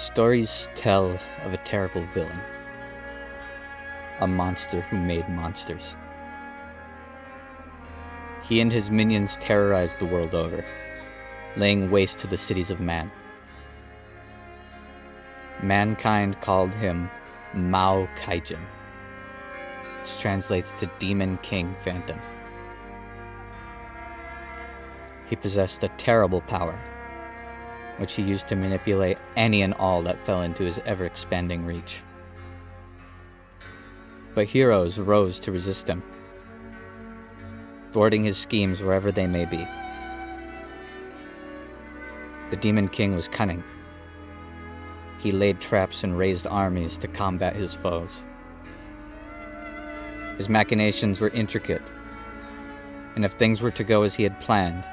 Stories tell of a terrible villain, a monster who made monsters. He and his minions terrorized the world over, laying waste to the cities of man. Mankind called him Mao Kaijin, which translates to Demon King Phantom. He possessed a terrible power, which he used to manipulate any and all that fell into his ever-expanding reach. But heroes rose to resist him, thwarting his schemes wherever they may be. The Demon King was cunning. He laid traps and raised armies to combat his foes. His machinations were intricate, and if things were to go as he had planned,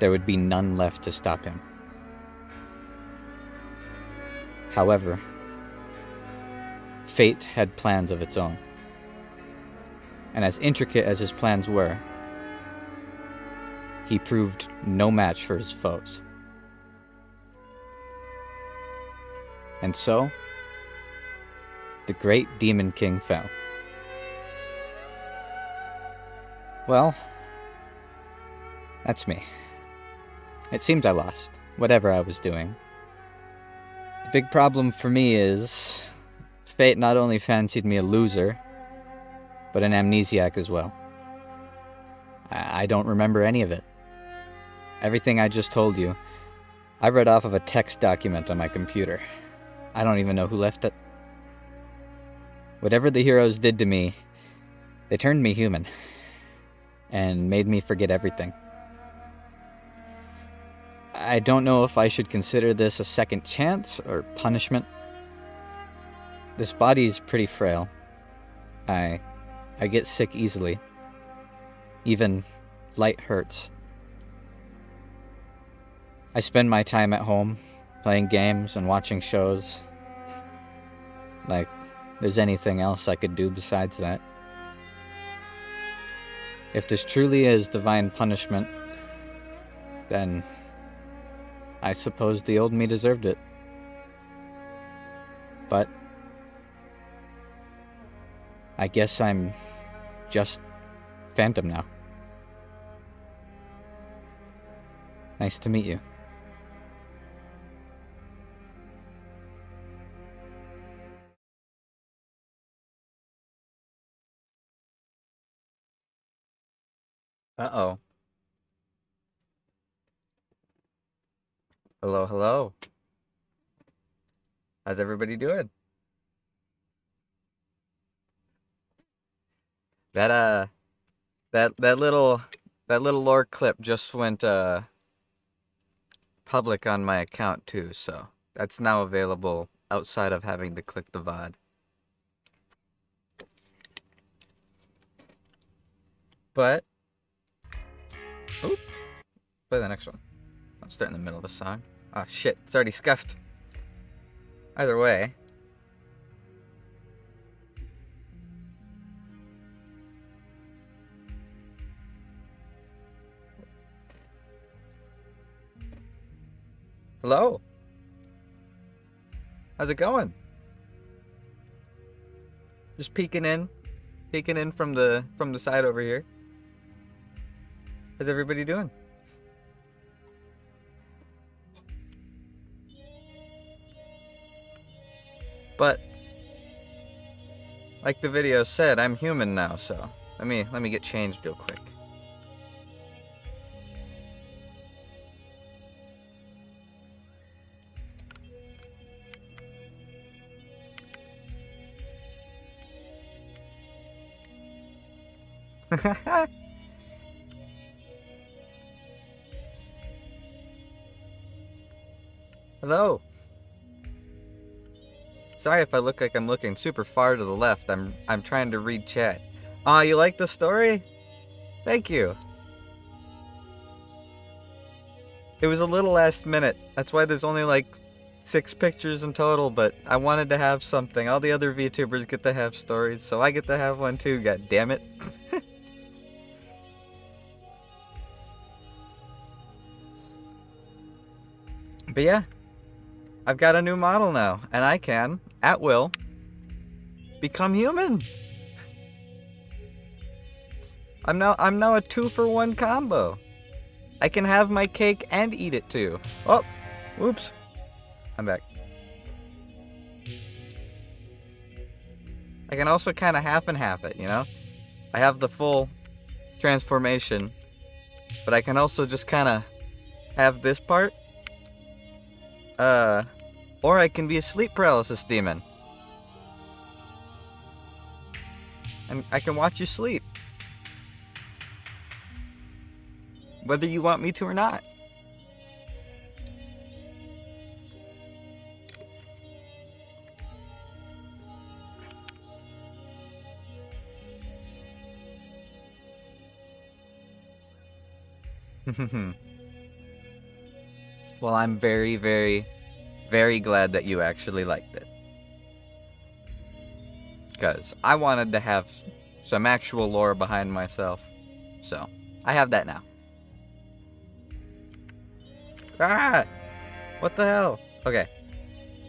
there would be none left to stop him. However, fate had plans of its own, and as intricate as his plans were, he proved no match for his foes. And so, the great Demon King fell. Well, that's me. It seems I lost, whatever I was doing. The big problem for me is, fate not only fancied me a loser, but an amnesiac as well. I don't remember any of it. Everything I just told you, I read off of a text document on my computer. I don't even know who left it. Whatever the heroes did to me, they turned me human, and made me forget everything. I don't know if I should consider this a second chance or punishment. This body's pretty frail. I get sick easily. Even light hurts. I spend my time at home, playing games and watching shows. Like, there's anything else I could do besides that. If this truly is divine punishment, then I suppose the old me deserved it. But I guess I'm just Phantom now. Nice to meet you. Uh-oh. Hello, hello. How's everybody doing? That little lore clip just went public on my account too, so that's now available outside of having to click the VOD. But oop, play the next one. I'll start in the middle of the song. Ah, shit, it's already scuffed. Either way. Hello. How's it going? Just peeking in from the side over here. How's everybody doing? But like the video said, I'm human now, so let me get changed real quick. Hello. Sorry if I look like I'm looking super far to the left. I'm trying to read chat. Aw, you like the story? Thank you. It was a little last minute. That's why there's only like 6 pictures in total, but I wanted to have something. All the other VTubers get to have stories, so I get to have one too, god damn it. But yeah, I've got a new model now, and I can, at will, become human. I'm now a 2-for-1 combo. I can have my cake and eat it too. Oh, whoops. I'm back. I can also kind of half and half it, you know? I have the full transformation, but I can also just kind of have this part. Or I can be a sleep paralysis demon. And I can watch you sleep. Whether you want me to or not. Well, I'm very, very, very glad that you actually liked it. Because I wanted to have some actual lore behind myself. So, I have that now. Ah! What the hell? Okay.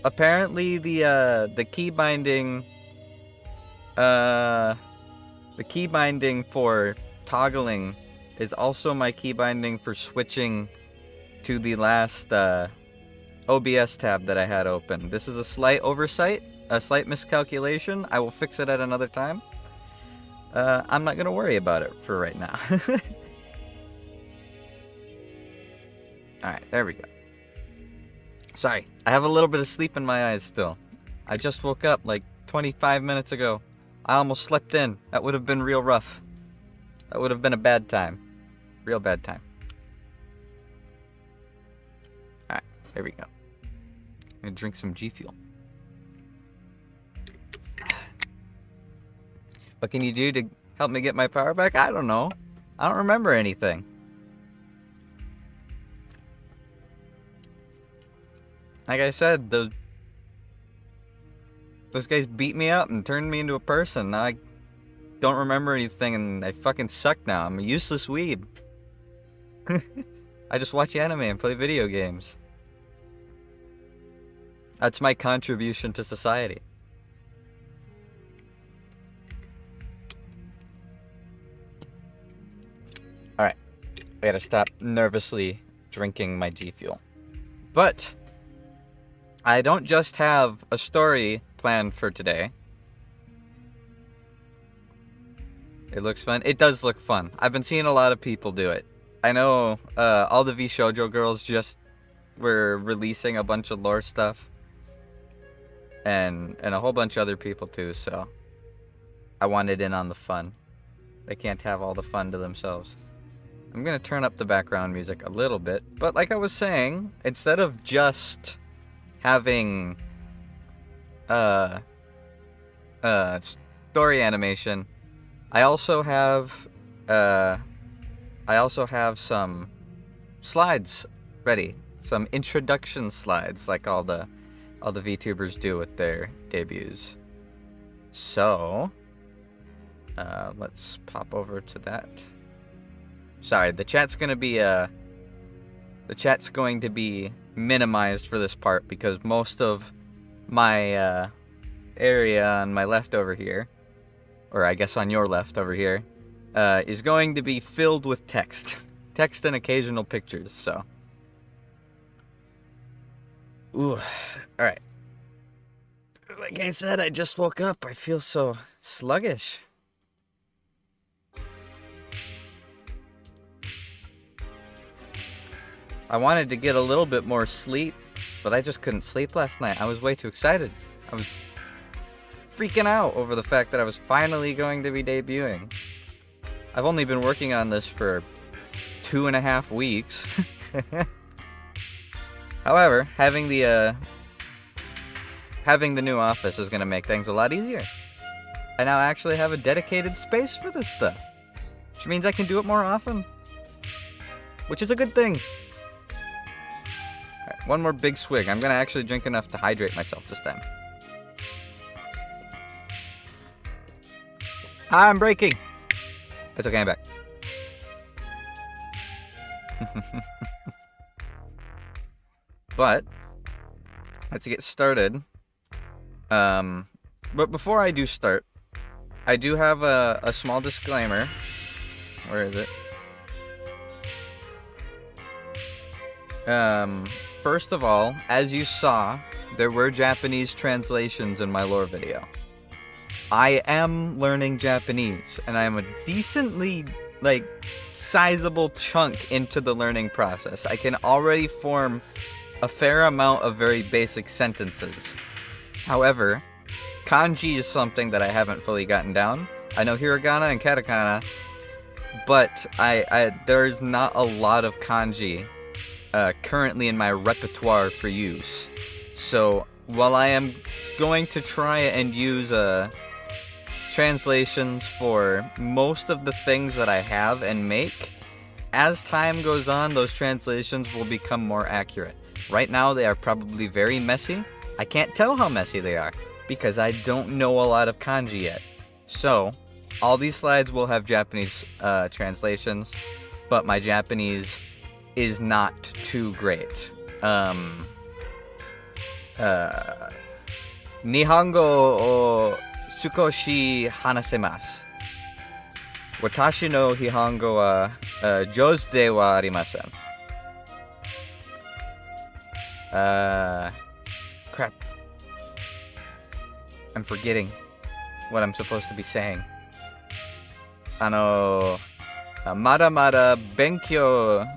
Apparently the key binding for toggling is also my key binding for switching to the last OBS tab that I had open. This is a slight oversight, a slight miscalculation. I will fix it at another time. I'm not gonna worry about it for right now. Alright, there we go. Sorry, I have a little bit of sleep in my eyes still. I just woke up like 25 minutes ago. I almost slept in. That would have been real rough. That would have been a bad time. Real bad time. Alright, there we go. I'm gonna drink some G Fuel. What can you do to help me get my power back? I don't know. I don't remember anything. Like I said, those guys beat me up and turned me into a person. Now I don't remember anything and I fucking suck now. I'm a useless weeb. I just watch anime and play video games. That's my contribution to society. Alright. I gotta stop nervously drinking my G Fuel. But I don't just have a story planned for today. It looks fun. It does look fun. I've been seeing a lot of people do it. I know all the VShoujo girls just were releasing a bunch of lore stuff. And a whole bunch of other people too, so I wanted in on the fun. They can't have all the fun to themselves. I'm gonna turn up the background music a little bit, but like I was saying, instead of just having story animation, I also have some slides ready, some introduction slides, like all the VTubers do with their debuts. So let's pop over to that. Sorry, the chat's going to be minimized for this part because most of my area on my left over here, or I guess on your left over here, is going to be filled with text. Text and occasional pictures, so. Ooh, alright. Like I said, I just woke up. I feel so sluggish. I wanted to get a little bit more sleep, but I just couldn't sleep last night. I was way too excited. I was freaking out over the fact that I was finally going to be debuting. I've only been working on this for 2.5 weeks. However, having the new office is going to make things a lot easier. I now actually have a dedicated space for this stuff, which means I can do it more often, which is a good thing. All right, one more big swig. I'm going to actually drink enough to hydrate myself this time. I'm breaking. It's okay, I'm back. But let's get started. But before I do start, I do have a small disclaimer. Where is it? First of all, as you saw, there were Japanese translations in my lore video. I am learning Japanese, and I am a decently, sizable chunk into the learning process. I can already form a fair amount of very basic sentences. However, kanji is something that I haven't fully gotten down. I know hiragana and katakana, but there's not a lot of kanji currently in my repertoire for use. So while I am going to try and use translations for most of the things that I have and make, as time goes on, those translations will become more accurate. Right now, they are probably very messy. I can't tell how messy they are because I don't know a lot of kanji yet. So, all these slides will have Japanese translations, but my Japanese is not too great. Nihongo o sukoshi hanasemasu. Watashi no Nihongo wa jouzu de wa arimasen. Crap. I'm forgetting what I'm supposed to be saying. Mada mada benkyou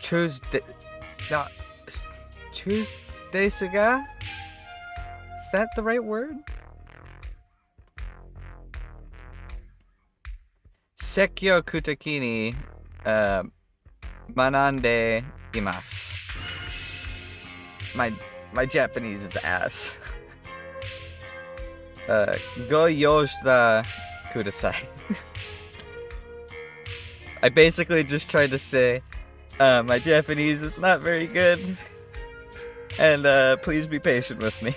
Tuesday. No, Tuesday suga? Is that the right word? Sekyo kutaki ni manande imasu. My Japanese is ass. Go yoshida kudasai. I basically just tried to say, my Japanese is not very good, and please be patient with me.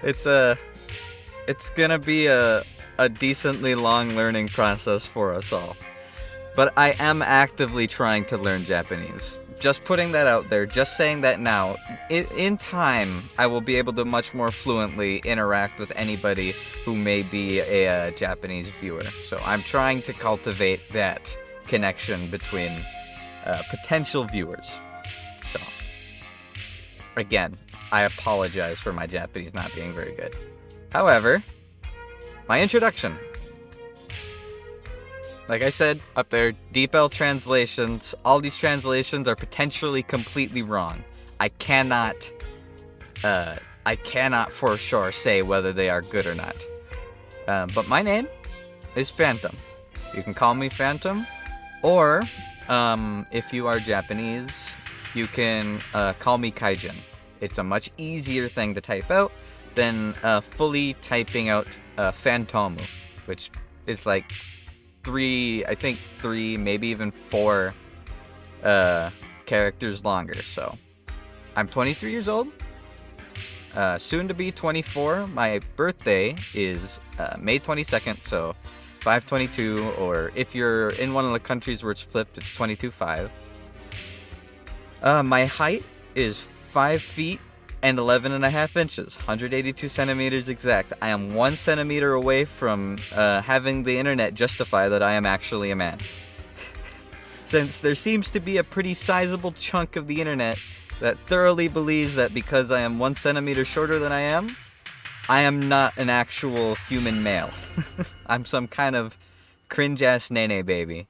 It's gonna be a decently long learning process for us all. But I am actively trying to learn Japanese. Just putting that out there, just saying that now. In time, I will be able to much more fluently interact with anybody who may be a Japanese viewer. So I'm trying to cultivate that connection between potential viewers. So, again, I apologize for my Japanese not being very good. However, my introduction. Like I said up there, DeepL translations. All these translations are potentially completely wrong. I cannot for sure say whether they are good or not. But my name is Phantom. You can call me Phantom, or if you are Japanese, you can call me Kaijin. It's a much easier thing to type out than fully typing out Phantomu, which is like three, maybe even 4 characters longer. So I'm 23 years old, soon to be 24. My birthday is May 22nd, so 522, or if you're in one of the countries where it's flipped, it's 22.5. My height is 5 feet and 11.5 inches, 182 centimeters exact. I am 1 centimeter away from having the internet justify that I am actually a man. Since there seems to be a pretty sizable chunk of the internet that thoroughly believes that because I am 1 centimeter shorter than I am not an actual human male. I'm some kind of cringe-ass nene baby.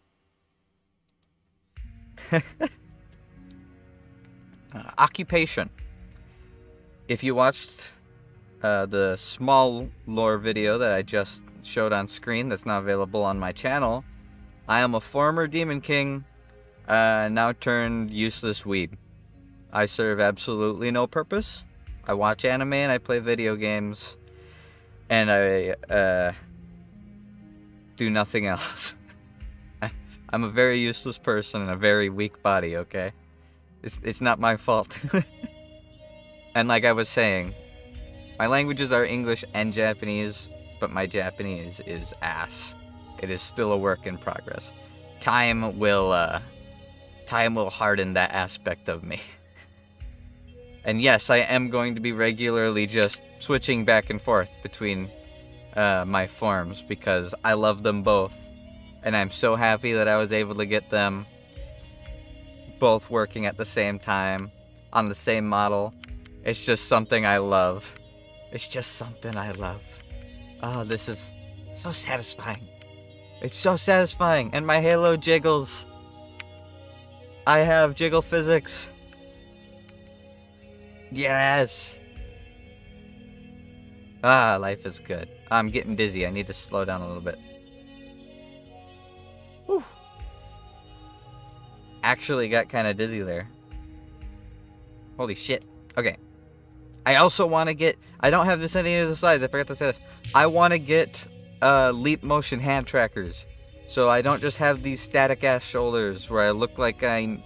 Occupation. If you watched the small lore video that I just showed on screen that's not available on my channel, I am a former Demon King, now turned useless weeb. I serve absolutely no purpose. I watch anime and I play video games, and I do nothing else. I'm a very useless person and a very weak body, okay? It's not my fault. And like I was saying, my languages are English and Japanese, but my Japanese is ass. It is still a work in progress. Time will harden that aspect of me. And yes, I am going to be regularly just switching back and forth between my forms because I love them both. And I'm so happy that I was able to get them both working at the same time on the same model. It's just something I love. It's just something I love. Oh, this is so satisfying. It's so satisfying. And my Halo jiggles. I have jiggle physics. Yes. Ah, life is good. I'm getting dizzy. I need to slow down a little bit. Whew. Actually got kind of dizzy there. Holy shit. Okay. I also want to get... I don't have this on any of the slides. I forgot to say this. I want to get leap motion hand trackers. So I don't just have these static-ass shoulders where I look like I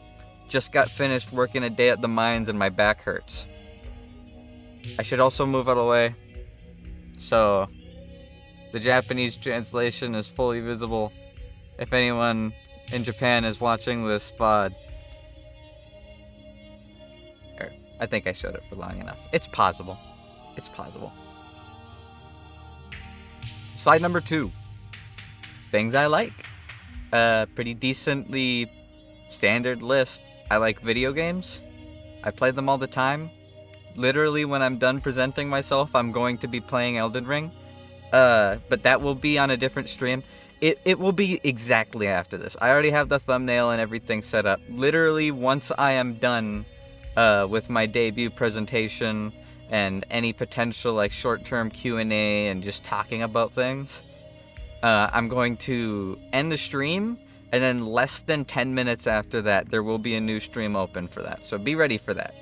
just got finished working a day at the mines and my back hurts. I should also move out of the way. So the Japanese translation is fully visible if anyone in Japan is watching this pod. I think I showed it for long enough. It's possible. It's possible. Slide number 2. Things I like. Pretty decently standard list. I like video games. I play them all the time. Literally, when I'm done presenting myself, I'm going to be playing Elden Ring. But that will be on a different stream. It will be exactly after this. I already have the thumbnail and everything set up. Literally, once I am done with my debut presentation and any potential like short-term Q&A and just talking about things, I'm going to end the stream, and then less than 10 minutes after that, there will be a new stream open for that. So be ready for that.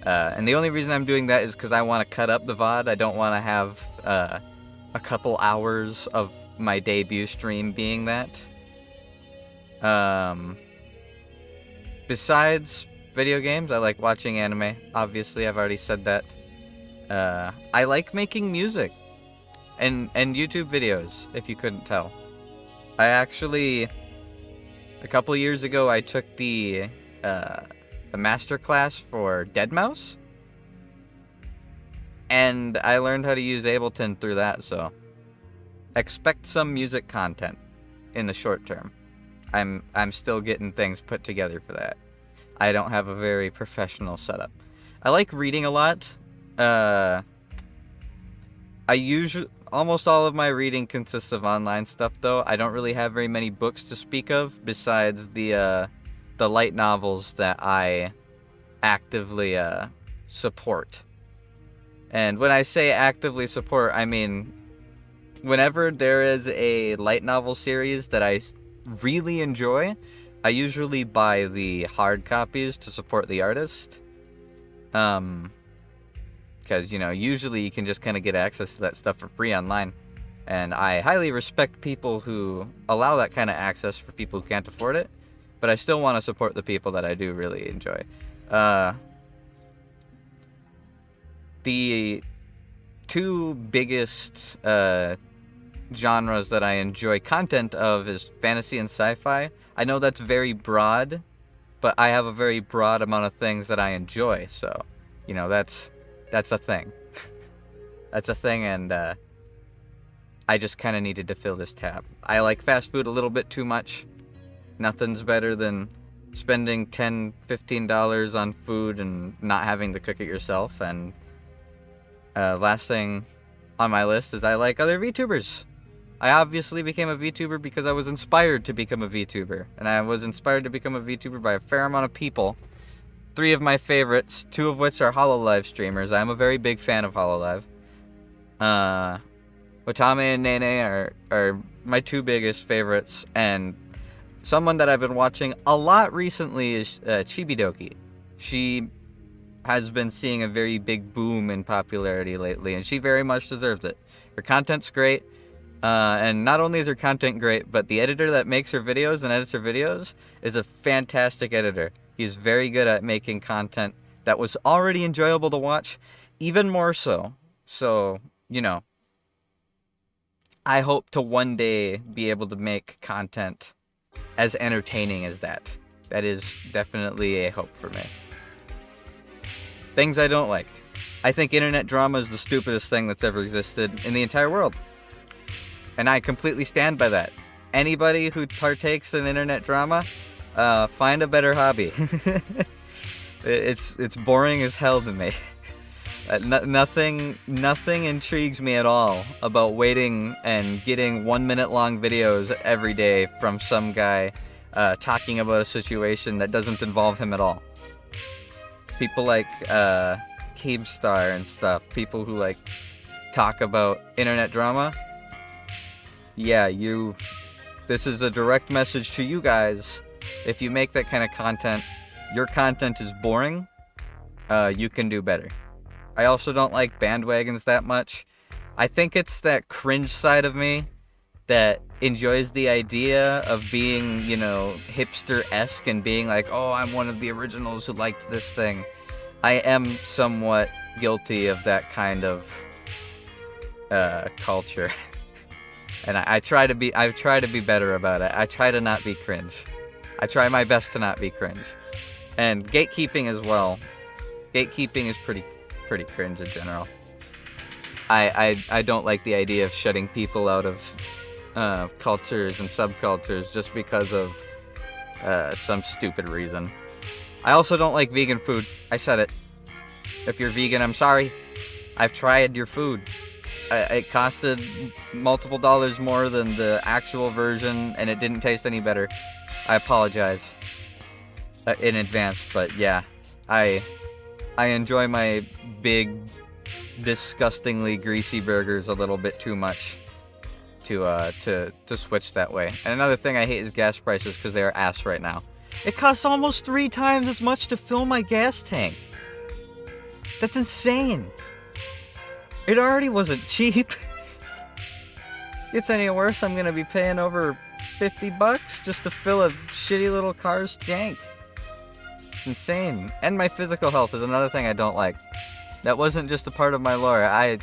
And the only reason I'm doing that is because I want to cut up the VOD. I don't want to have a couple hours of my debut stream being that. Besides video games, I like watching anime. Obviously, I've already said that. I like making music and YouTube videos, if you couldn't tell. I actually, a couple years ago, I took the master class for Deadmau5, and I learned how to use Ableton through that, so expect some music content in the short term. I'm still getting things put together for that. I don't have a very professional setup. I like reading a lot. Almost all of my reading consists of online stuff, though. I don't really have very many books to speak of besides the light novels that I actively support. And when I say actively support, I mean whenever there is a light novel series that I really enjoy, I usually buy the hard copies to support the artist. Because, you know, usually you can just kind of get access to that stuff for free online. And I highly respect people who allow that kind of access for people who can't afford it. But I still want to support the people that I do really enjoy. The two biggest genres that I enjoy content of is fantasy and sci-fi. I know that's very broad, but I have a very broad amount of things that I enjoy. So, you know, that's a thing. That's a thing, and I just kind of needed to fill this tab. I like fast food a little bit too much. Nothing's better than spending $10, $15 on food and not having to cook it yourself. And last thing on my list is I like other VTubers. I obviously became a VTuber because I was inspired to become a VTuber. And I was inspired to become a VTuber by a fair amount of people. 3 of my favorites, 2 of which are HoloLive streamers. I'm a very big fan of HoloLive. Watame and Nene are my 2 biggest favorites, and someone that I've been watching a lot recently is Chibidoki. She has been seeing a very big boom in popularity lately, and she very much deserves it. Her content's great, and not only is her content great, but the editor that makes her videos and edits her videos is a fantastic editor. He's very good at making content that was already enjoyable to watch, even more so. So, you know, I hope to one day be able to make content as entertaining as that. That is definitely a hope for me. Things I don't like. I think internet drama is the stupidest thing that's ever existed in the entire world. And I completely stand by that. Anybody who partakes in internet drama, find a better hobby. It's boring as hell to me. Nothing intrigues me at all about waiting and getting 1 minute long videos every day from some guy talking about a situation that doesn't involve him at all. People like Keemstar and stuff, people who like talk about internet drama. Yeah, this is a direct message to you guys. If you make that kind of content, your content is boring. You can do better. I also don't like bandwagons that much. I think it's that cringe side of me that enjoys the idea of being, hipster-esque and being like, oh, I'm one of the originals who liked this thing. I am somewhat guilty of that kind of culture. And I try to be better about it. I try to not be cringe. I try my best to not be cringe. And gatekeeping as well. Gatekeeping is pretty cringe in general. I don't like the idea of shutting people out of cultures and subcultures just because of some stupid reason. I also don't like vegan food. I said it. If you're vegan, I'm sorry. I've tried your food. It costed multiple dollars more than the actual version, and it didn't taste any better. I apologize in advance, but yeah, I enjoy my big, disgustingly greasy burgers a little bit too much to switch that way. And another thing I hate is gas prices because they are ass right now. It costs almost 3 times as much to fill my gas tank. That's insane. It already wasn't cheap. Gets any worse, I'm gonna be paying over $50 just to fill a shitty little car's tank. It's insane. And my physical health is another thing I don't like. That wasn't just a part of my lore. I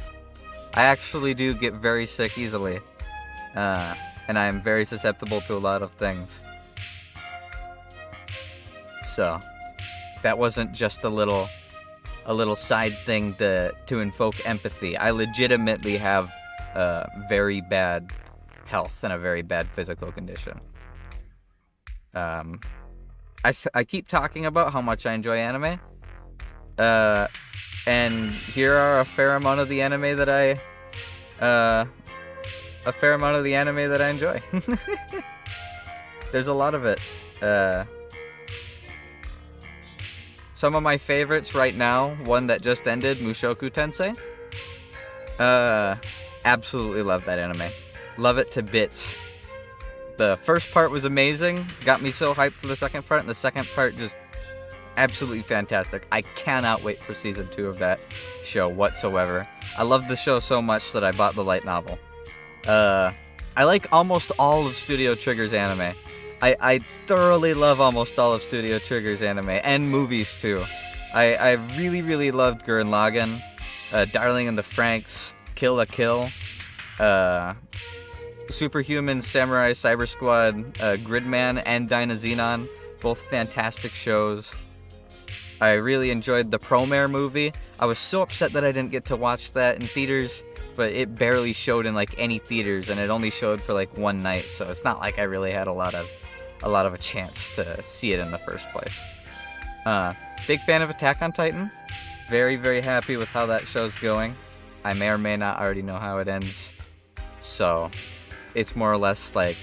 actually do get very sick easily. And I'm very susceptible to a lot of things. So, that wasn't just a little side thing to invoke empathy. I legitimately have very bad health and a very bad physical condition. I keep talking about how much I enjoy anime. And here are a fair amount of the anime that I enjoy. There's a lot of it. Some of my favorites right now, one that just ended, Mushoku Tensei. Absolutely love that anime. Love it to bits. The first part was amazing, got me so hyped for the second part, and the second part just absolutely fantastic. I cannot wait for season 2 of that show whatsoever. I love the show so much that I bought the light novel. I like almost all of Studio Trigger's anime. I thoroughly love almost all of Studio Trigger's anime, and movies too. I really, really loved Gurren Lagann, Darling in the Franxx, Kill la Kill, Superhuman, Samurai Cyber Squad, Gridman, and Dynazenon. Both fantastic shows. I really enjoyed the Promare movie. I was so upset that I didn't get to watch that in theaters, but it barely showed in like any theaters, and it only showed for like one night, so it's not like I really had a lot of a chance to see it in the first place. Big fan of Attack on Titan. Very, very happy with how that show's going. I may or may not already know how it ends, so it's more or less like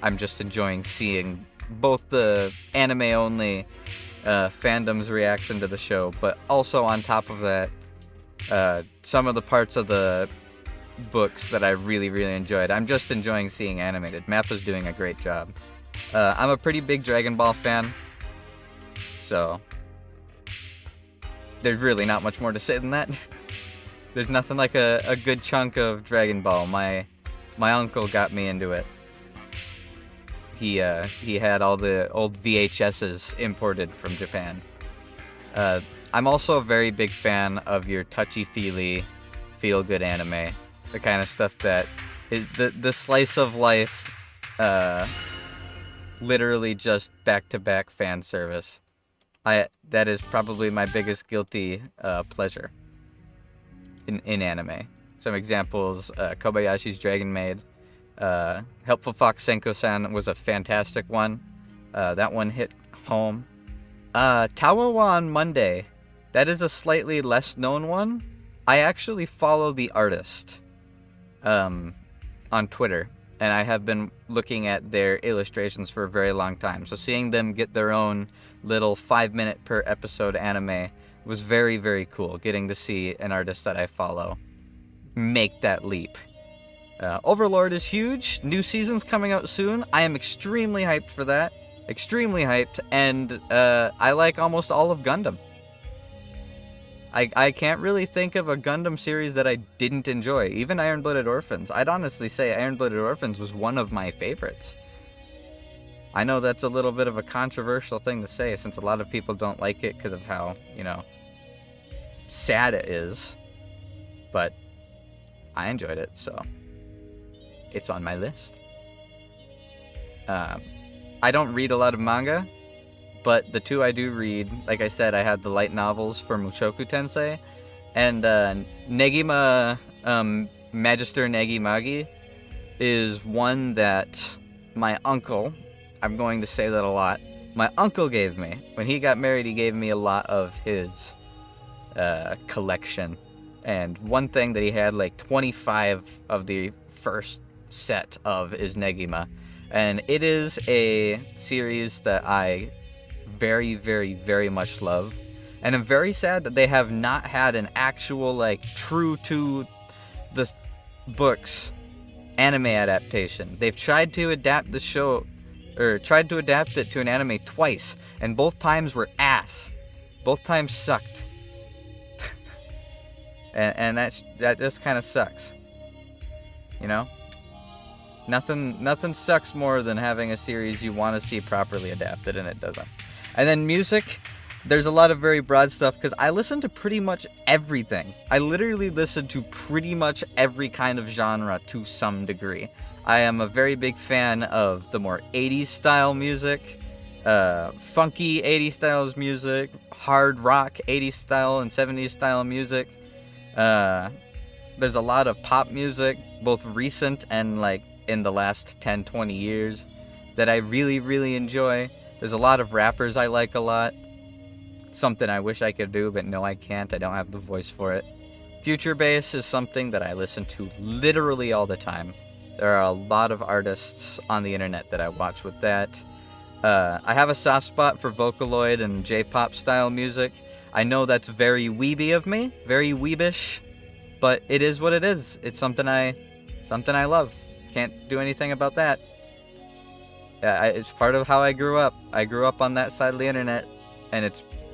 I'm just enjoying seeing both the anime-only fandom's reaction to the show, but also on top of that, some of the parts of the books that I really, really enjoyed. I'm just enjoying seeing animated. Mappa's doing a great job. I'm a pretty big Dragon Ball fan, so there's really not much more to say than that. There's nothing like a good chunk of Dragon Ball. My uncle got me into it. He had all the old VHSs imported from Japan. I'm also a very big fan of your touchy-feely, feel-good anime. The kind of stuff that is the slice of life, literally just back-to-back fan service. That is probably my biggest guilty pleasure in anime. Some examples: Kobayashi's Dragon Maid, Helpful Fox Senko-san was a fantastic one. That one hit home. Tawawa on Monday. That is a slightly less known one. I actually follow the artist on Twitter, and I have been looking at their illustrations for a very long time. So seeing them get their own little 5-minute per episode anime was very, very cool. Getting to see an artist that I follow make that leap. Overlord is huge. New season's coming out soon. I am extremely hyped for that. Extremely hyped, and I like almost all of Gundam. I can't really think of a Gundam series that I didn't enjoy. Even Iron-Blooded Orphans. I'd honestly say Iron-Blooded Orphans was one of my favorites. I know that's a little bit of a controversial thing to say, since a lot of people don't like it because of how, sad it is. But I enjoyed it, so it's on my list. I don't read a lot of manga, but the two I do read, like I said, I had the light novels for Mushoku Tensei, and Negima, Magister Negimagi is one that my uncle, I'm going to say that a lot, my uncle gave me. When he got married, he gave me a lot of his collection, and one thing that he had, like 25 of the first set of, is Negima, and it is a series that I very, very, very much love, and I'm very sad that they have not had an actual, like, true to the books anime adaptation. They've tried to adapt the show, or tried to adapt it to an anime twice, and both times were ass. Both times sucked. and that just kind of sucks. Nothing sucks more than having a series you want to see properly adapted and it doesn't. And then music, there's a lot of very broad stuff because I listen to pretty much everything. I literally listen to pretty much every kind of genre to some degree. I am a very big fan of the more 80s style music, funky 80s styles music, hard rock 80s style and 70s style music. There's a lot of pop music, both recent and like in the last 10-20 years, that I really, really enjoy. There's a lot of rappers I like a lot. Something I wish I could do, but no, I can't. I don't have the voice for it. Future bass is something that I listen to literally all the time. There are a lot of artists on the internet that I watch with that. I have a soft spot for Vocaloid and J-pop style music. I know that's very weeby of me, very weebish, but it is what it is. It's something I love. Can't do anything about that. It's part of how I grew up. I grew up on that side of the internet, and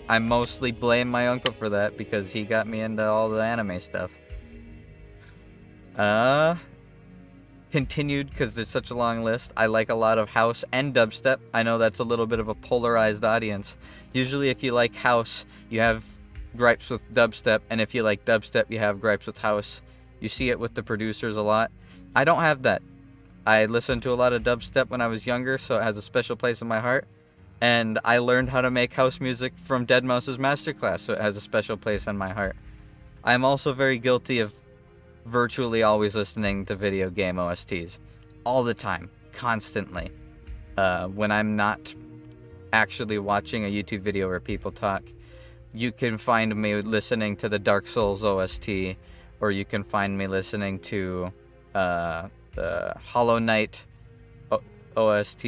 I mostly blame my uncle for that because he got me into all the anime stuff. Continued, because there's such a long list. I like a lot of house and dubstep. I know that's a little bit of a polarized audience. Usually if you like house, you have gripes with dubstep, and if you like dubstep, you have gripes with house. You see it with the producers a lot. I don't have that. I listened to a lot of dubstep when I was younger, so it has a special place in my heart. And I learned how to make house music from deadmau5's masterclass, so it has a special place in my heart. I'm also very guilty of virtually always listening to video game OSTs. All the time. Constantly. When I'm not actually watching a YouTube video where people talk, you can find me listening to the Dark Souls OST, or you can find me listening to the Hollow Knight OST.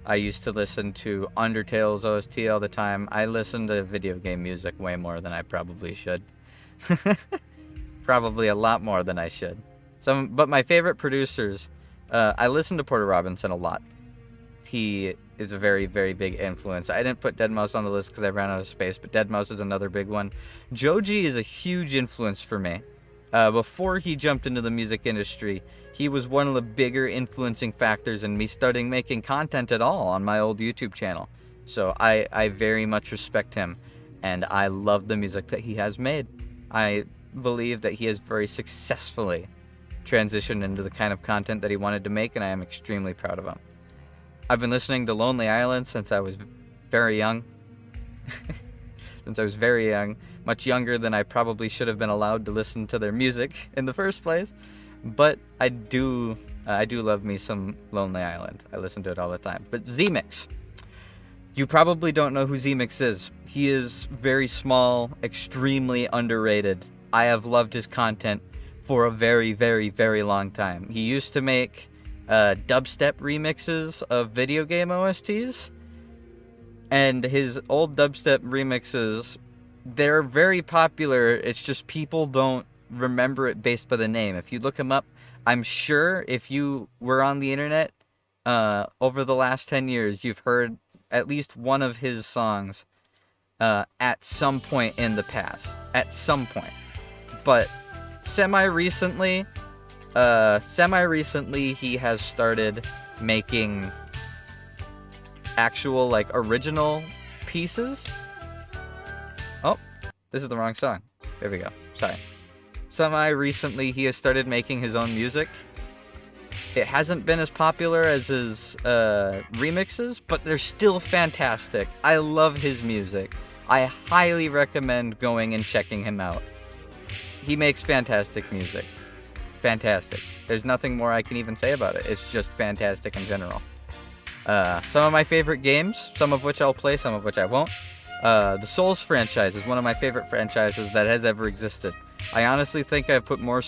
I used to listen to Undertale's OST all the time. I listen to video game music way more than I probably should. Probably a lot more than I should. But my favorite producers, I listen to Porter Robinson a lot. He is a very, very big influence. I didn't put deadmau5 on the list because I ran out of space, but deadmau5 is another big one. Joji is a huge influence for me. Before he jumped into the music industry, he was one of the bigger influencing factors in me starting making content at all on my old YouTube channel. So I very much respect him, and I love the music that he has made. I believe that he has very successfully transitioned into the kind of content that he wanted to make, and I am extremely proud of him. I've been listening to Lonely Island since I was very young. Since I was very young, much younger than I probably should have been allowed to listen to their music in the first place. But I do love me some Lonely Island. I listen to it all the time. But Z-Mix. You probably don't know who Z-Mix is. He is very small, extremely underrated. I have loved his content for a very, very, very long time. He used to make dubstep remixes of video game OSTs. And his old dubstep remixes, they're very popular. It's just people don't remember it based by the name. If you look him up, I'm sure if you were on the internet over the last 10 years, you've heard at least one of his songs at some point in the past. At some point. But semi-recently, he has started making actual, like, original pieces. Oh, this is the wrong song. There we go. Sorry. Semi-recently, he has started making his own music. It hasn't been as popular as his remixes, but they're still fantastic. I love his music. I highly recommend going and checking him out. He makes fantastic music. Fantastic. There's nothing more I can even say about it. It's just fantastic in general. Some of my favorite games, some of which I'll play, some of which I won't. The Souls franchise is one of my favorite franchises that has ever existed. I honestly think I've put more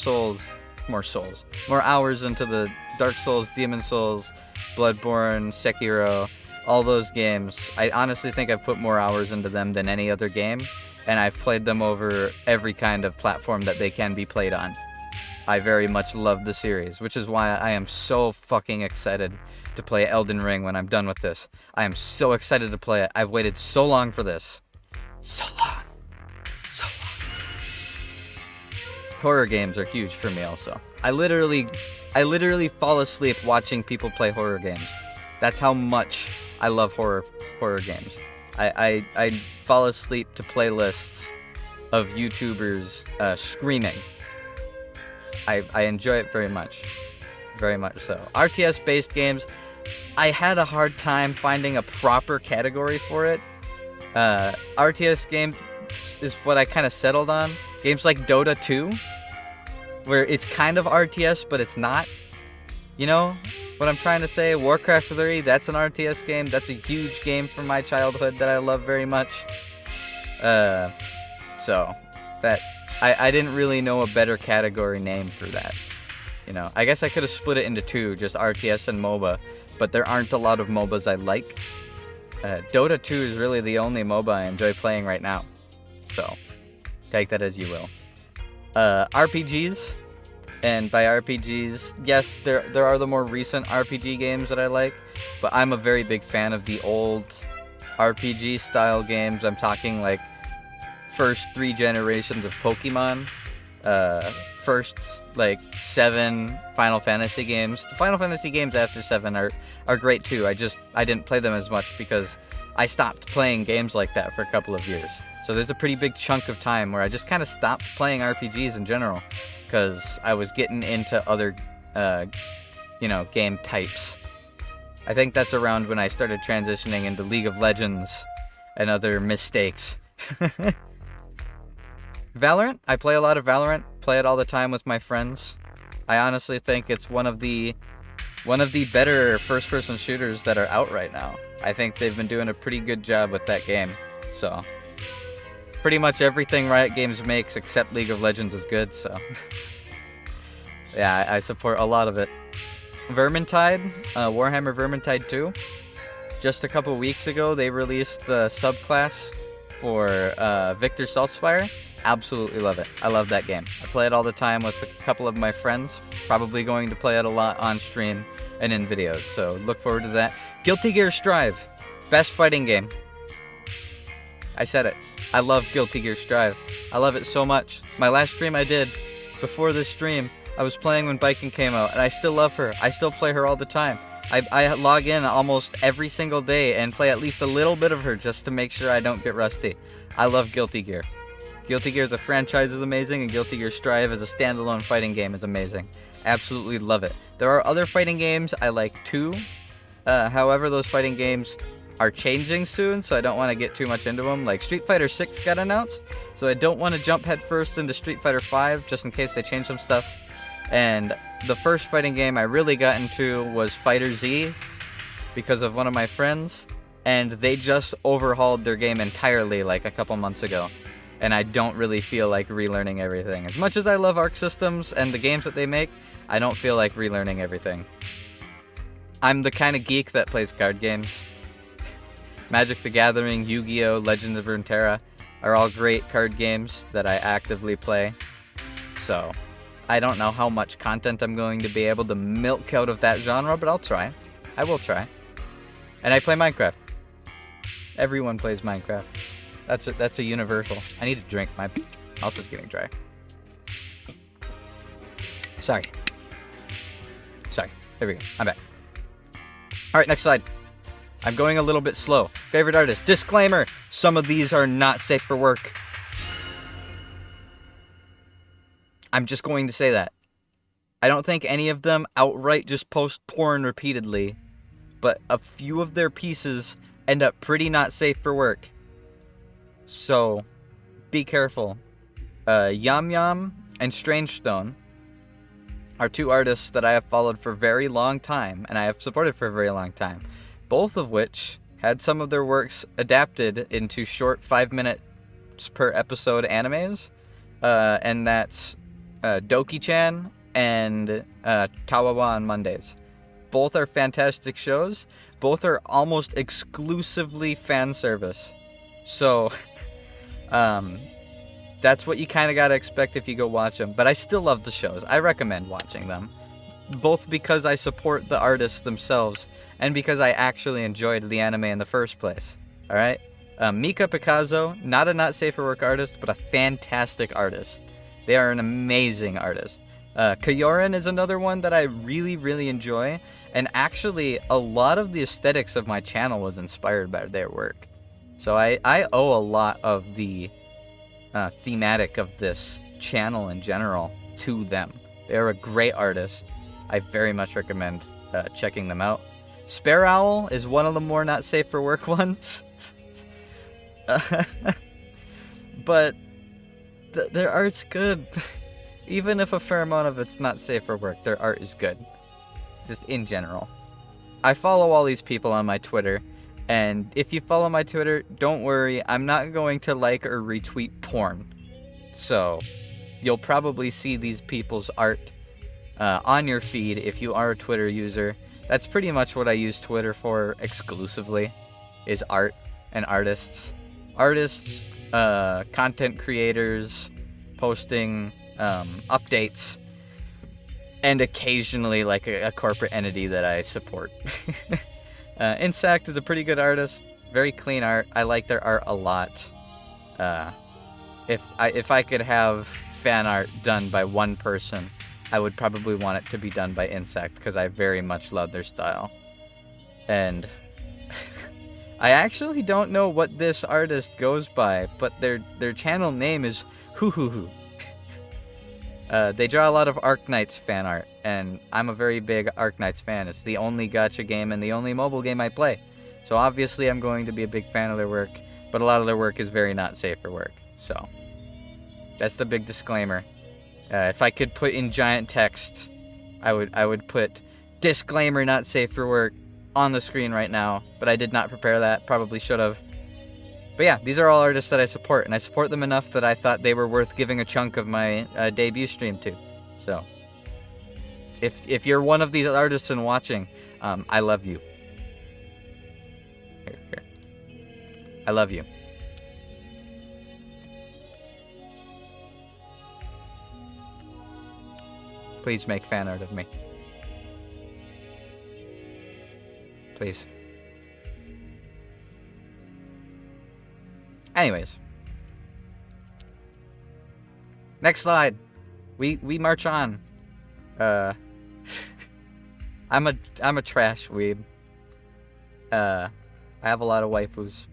hours into the Dark Souls, Demon Souls, Bloodborne, Sekiro, all those games. I honestly think I've put more hours into them than any other game, and I've played them over every kind of platform that they can be played on. I very much love the series, which is why I am so fucking excited to play Elden Ring when I'm done with this. I am so excited to play it. I've waited so long for this. So long. So long. Horror games are huge for me also. I literally fall asleep watching people play horror games. That's how much I love horror games. I fall asleep to playlists of YouTubers screaming. I enjoy it very much. Very much so. RTS-based games, I had a hard time finding a proper category for it. RTS game is what I kind of settled on. Games like Dota 2, where it's kind of RTS, but it's not. You know what I'm trying to say? Warcraft 3, that's an RTS game. That's a huge game from my childhood that I love very much. So, that I didn't really know a better category name for that. You know, I guess I could have split it into two, just RTS and MOBA, but there aren't a lot of MOBAs I like. Dota 2 is really the only MOBA I enjoy playing right now. So, take that as you will. RPGs, and by RPGs, yes, there are the more recent RPG games that I like, but I'm a very big fan of the old RPG style games. I'm talking like first 3 generations of Pokemon, first like 7 Final Fantasy games. The Final Fantasy games after 7 are great too. I didn't play them as much because I stopped playing games like that for a couple of years. So there's a pretty big chunk of time where I just kind of stopped playing RPGs in general because I was getting into other, game types. I think that's around when I started transitioning into League of Legends and other mistakes. Valorant, I play a lot of Valorant, play it all the time with my friends. I honestly think it's one of the better first-person shooters that are out right now. I think they've been doing a pretty good job with that game. So, pretty much everything Riot Games makes except League of Legends is good, so. Yeah, I support a lot of it. Vermintide, Warhammer Vermintide 2. Just a couple weeks ago, they released the subclass for Victor Saltzfire. Absolutely love it. I love that game. I play it all the time with a couple of my friends. Probably going to play it a lot on stream and in videos, so look forward to that. Guilty Gear Strive. Best fighting game. I said it. I love Guilty Gear Strive. I love it so much. My last stream I did, before this stream, I was playing when Biking came out, and I still love her. I still play her all the time. I log in almost every single day and play at least a little bit of her just to make sure I don't get rusty. I love Guilty Gear. Guilty Gear as a franchise is amazing, and Guilty Gear Strive as a standalone fighting game is amazing. Absolutely love it. There are other fighting games I like too. However, those fighting games are changing soon, so I don't want to get too much into them. Like, Street Fighter 6 got announced, so I don't want to jump headfirst into Street Fighter 5, just in case they change some stuff. And the first fighting game I really got into was Fighter Z, because of one of my friends, and they just overhauled their game entirely, like, a couple months ago. And I don't really feel like relearning everything. As much as I love Arc Systems and the games that they make, I don't feel like relearning everything. I'm the kind of geek that plays card games. Magic the Gathering, Yu-Gi-Oh!, Legends of Runeterra are all great card games that I actively play. So, I don't know how much content I'm going to be able to milk out of that genre, but I'll try. I will try. And I play Minecraft. Everyone plays Minecraft. That's a universal. I need a drink. My mouth is getting dry. Sorry. There we go. I'm back. Alright, next slide. I'm going a little bit slow. Favorite artist. Disclaimer. Some of these are not safe for work. I'm just going to say that. I don't think any of them outright just post porn repeatedly, but a few of their pieces end up pretty not safe for work. So, be careful. Yum Yum and Strange Stone are two artists that I have followed for a very long time, and I have supported for a very long time. Both of which had some of their works adapted into short 5 minutes per episode animes, and that's Doki-chan and Tawawa on Mondays. Both are fantastic shows. Both are almost exclusively fan service. So, that's what you kind of got to expect if you go watch them. But I still love the shows. I recommend watching them. Both because I support the artists themselves, and because I actually enjoyed the anime in the first place. Alright? Mika Picasso, not a not safe for work artist, but a fantastic artist. They are an amazing artist. Kyorin is another one that I really, really enjoy. And actually, a lot of the aesthetics of my channel was inspired by their work. So I owe a lot of the thematic of this channel in general to them. They're a great artist. I very much recommend checking them out. Spare Owl is one of the more not safe for work ones. But their art's good. Even if a fair amount of it's not safe for work, their art is good. Just in general. I follow all these people on my Twitter. And if you follow my Twitter, don't worry, I'm not going to like or retweet porn. So, you'll probably see these people's art on your feed if you are a Twitter user. That's pretty much what I use Twitter for exclusively, is art and artists. Artists, content creators, posting updates, and occasionally like a corporate entity that I support. Insect is a pretty good artist, very clean art. I like their art a lot. If I could have fan art done by one person, I would probably want it to be done by Insect, because I very much love their style. And I actually don't know what this artist goes by, but their channel name is Hoo Hoo Hoo. They draw a lot of Arknights fan art, and I'm a very big Arknights fan. It's the only gacha game and the only mobile game I play. So obviously I'm going to be a big fan of their work, but a lot of their work is very not safe for work. So that's the big disclaimer. If I could put in giant text, I would put disclaimer not safe for work on the screen right now, but I did not prepare that. Probably should have. But yeah, these are all artists that I support, and I support them enough that I thought they were worth giving a chunk of my debut stream to. So, if you're one of these artists and watching, I love you. Here. I love you. Please make fan art of me. Please. Anyways. Next slide. We march on. I'm a trash weeb. I have a lot of waifus.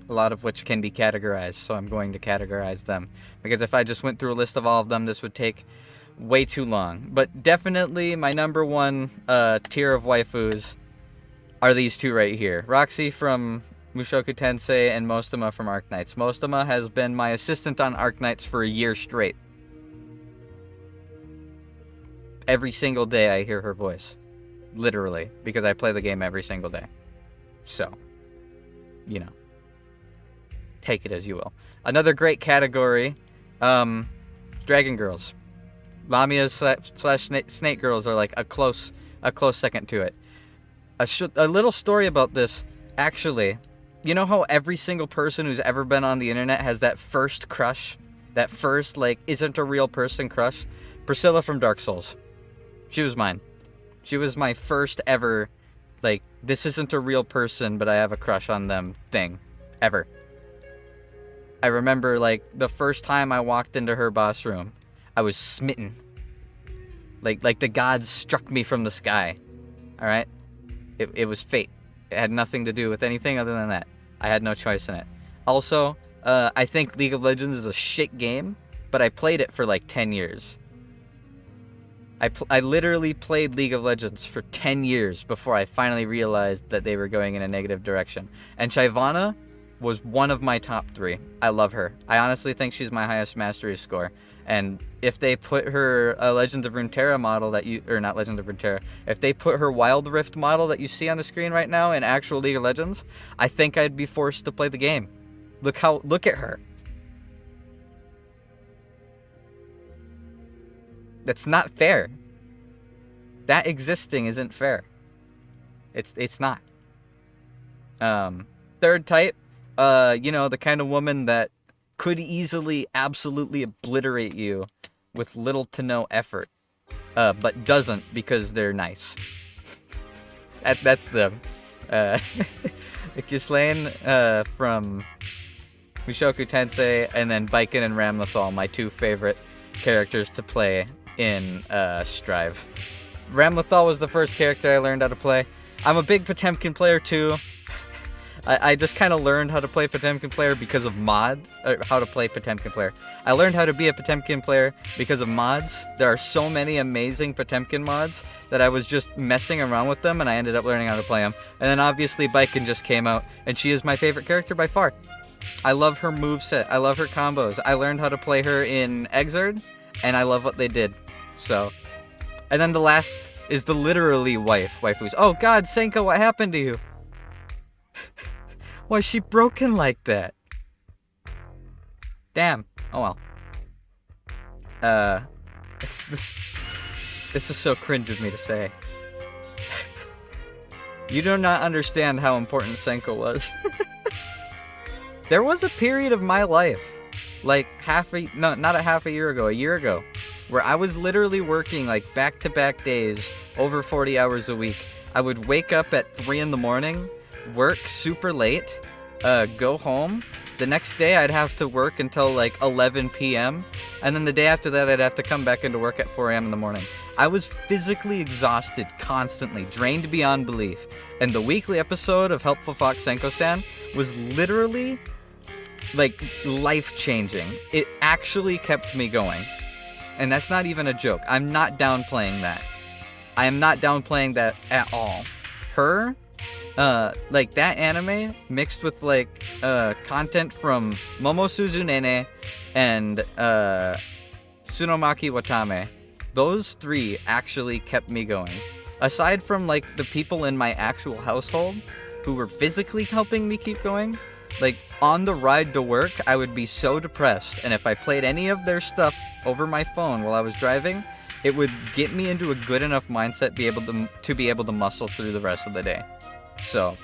A lot of which can be categorized, so I'm going to categorize them. Because if I just went through a list of all of them, this would take way too long. But definitely my number one tier of waifus are these two right here. Roxy from Mushoku Tensei and Mostama from Arknights. Mostama has been my assistant on Arknights for a year straight. Every single day I hear her voice. Literally. Because I play the game every single day. So, you know. Take it as you will. Another great category, Dragon Girls. Lamia slash Snake Girls are like a close second to it. A little story about this, actually. You know how every single person who's ever been on the internet has that first crush? That first, like, isn't a real person crush? Priscilla from Dark Souls. She was mine. She was my first ever, like, this isn't a real person, but I have a crush on them thing. Ever. I remember, like, the first time I walked into her boss room, I was smitten. Like the gods struck me from the sky. Alright? It was fate. It had nothing to do with anything other than that. I had no choice in it. Also, I think League of Legends is a shit game, but I played it for like 10 years. I literally played League of Legends for 10 years before I finally realized that they were going in a negative direction. And Shyvana was one of my top 3. I love her. I honestly think she's my highest mastery score. And if they put her Legend of Runeterra model that you... Or not Legend of Runeterra. If they put her Wild Rift model that you see on the screen right now in actual League of Legends, I think I'd be forced to play the game. Look at her. That's not fair. That existing isn't fair. It's not. Third type, you know, the kind of woman that could easily, absolutely obliterate you with little to no effort, but doesn't because they're nice. That's them. Ghislaine from Mushoku Tensei, and then Baiken and Ramlethal, my 2 favorite characters to play in Strive. Ramlethal was the first character I learned how to play. I'm a big Potemkin player too. I just kind of learned how to play Potemkin player because of how to play Potemkin player. I learned how to be a Potemkin player because of mods. There are so many amazing Potemkin mods that I was just messing around with them, and I ended up learning how to play them. And then obviously Baiken just came out, and she is my favorite character by far. I love her moveset. I love her combos. I learned how to play her in Exard, and I love what they did. So, and then the last is the literally waifus. Oh God, Senka, what happened to you? Why is she broken like that? Damn. Oh well. This is so cringe of me to say. You do not understand how important Senka was. There was a period of my life, like not a half a year ago, a year ago, where I was literally working like back-to-back days, over 40 hours a week. I would wake up at 3 in the morning, work super late, go home. The next day I'd have to work until like 11 p.m. And then the day after that I'd have to come back into work at 4 a.m. in the morning. I was physically exhausted constantly, drained beyond belief. And the weekly episode of Helpful Fox Senko-san was literally like life-changing. It actually kept me going. And that's not even a joke. I'm not downplaying that. I am not downplaying that at all. Her, like that anime mixed with like content from Momo Suzunene and Tsunomaki Watame. Those 3 actually kept me going. Aside from like the people in my actual household who were physically helping me keep going, like on the ride to work, I would be so depressed, and if I played any of their stuff over my phone while I was driving, it would get me into a good enough mindset to be able to muscle through the rest of the day. So,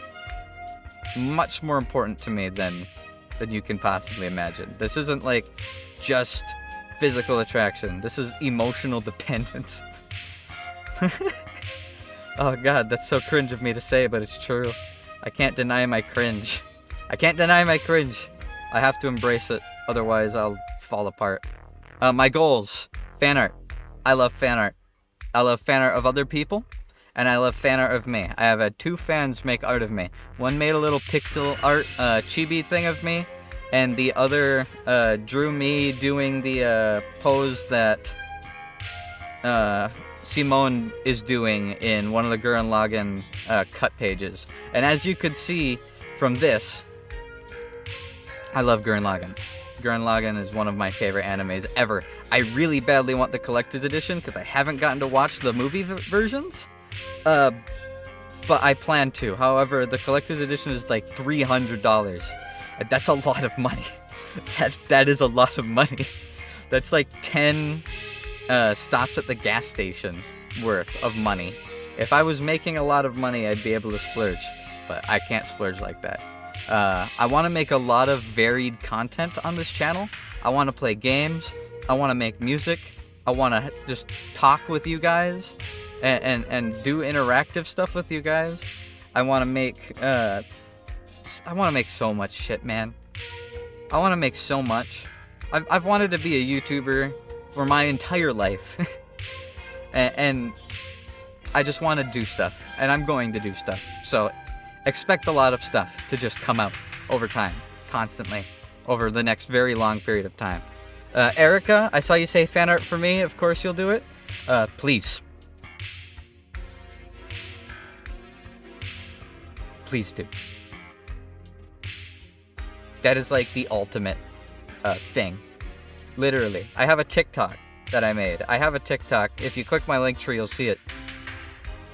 much more important to me than you can possibly imagine. This isn't like just physical attraction. This is emotional dependence. Oh God, that's so cringe of me to say, but it's true. I can't deny my cringe. I can't deny my cringe. I have to embrace it, otherwise I'll fall apart. My goals. Fan art. I love fan art. I love fan art of other people, and I love fan art of me. I have had 2 fans make art of me. One made a little pixel art chibi thing of me, and the other drew me doing the pose that Simone is doing in one of the Gurren Lagann cut pages. And as you could see from this, I love Gurren Lagann. Gurren Lagann is one of my favorite animes ever. I really badly want the collector's edition because I haven't gotten to watch the movie versions. But I plan to. However, the collector's edition is like $300. And that's a lot of money. That is a lot of money. That's like 10 stops at the gas station worth of money. If I was making a lot of money, I'd be able to splurge. But I can't splurge like that. I want to make a lot of varied content on this channel. I want to play games. I want to make music. I want to just talk with you guys and do interactive stuff with you guys. I want to make so much shit, man. I want to make so much. I've wanted to be a YouTuber for my entire life. and I just want to do stuff. And I'm going to do stuff. So expect a lot of stuff to just come out over time, constantly, over the next very long period of time. Erica, I saw you say fan art for me. Of course you'll do it. Please. Please do. That is like the ultimate thing. Literally. I have a TikTok that I made. I have a TikTok. If you click my link tree, you'll see it.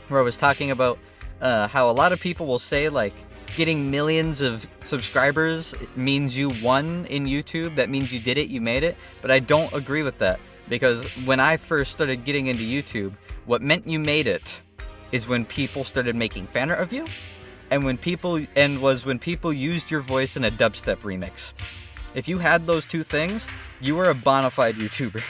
Where I was talking about how a lot of people will say, like, getting millions of subscribers means you won in YouTube. That means you did it, you made it. But I don't agree with that. Because when I first started getting into YouTube, what meant you made it is when people started making fan art of you. And when people used your voice in a dubstep remix. If you had those two things, you were a bona fide YouTuber.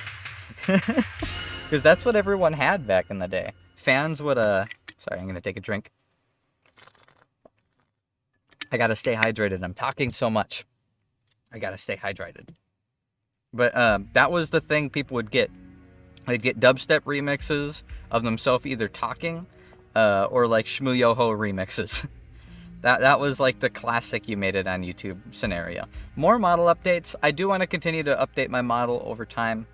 Because that's what everyone had back in the day. Fans would, sorry, I'm going to take a drink. I got to stay hydrated. I'm talking so much. I got to stay hydrated. But that was the thing people would get. They'd get dubstep remixes of themselves either talking or like Shmuyoho remixes. That was like the classic you made it on YouTube scenario. More model updates. I do want to continue to update my model over time.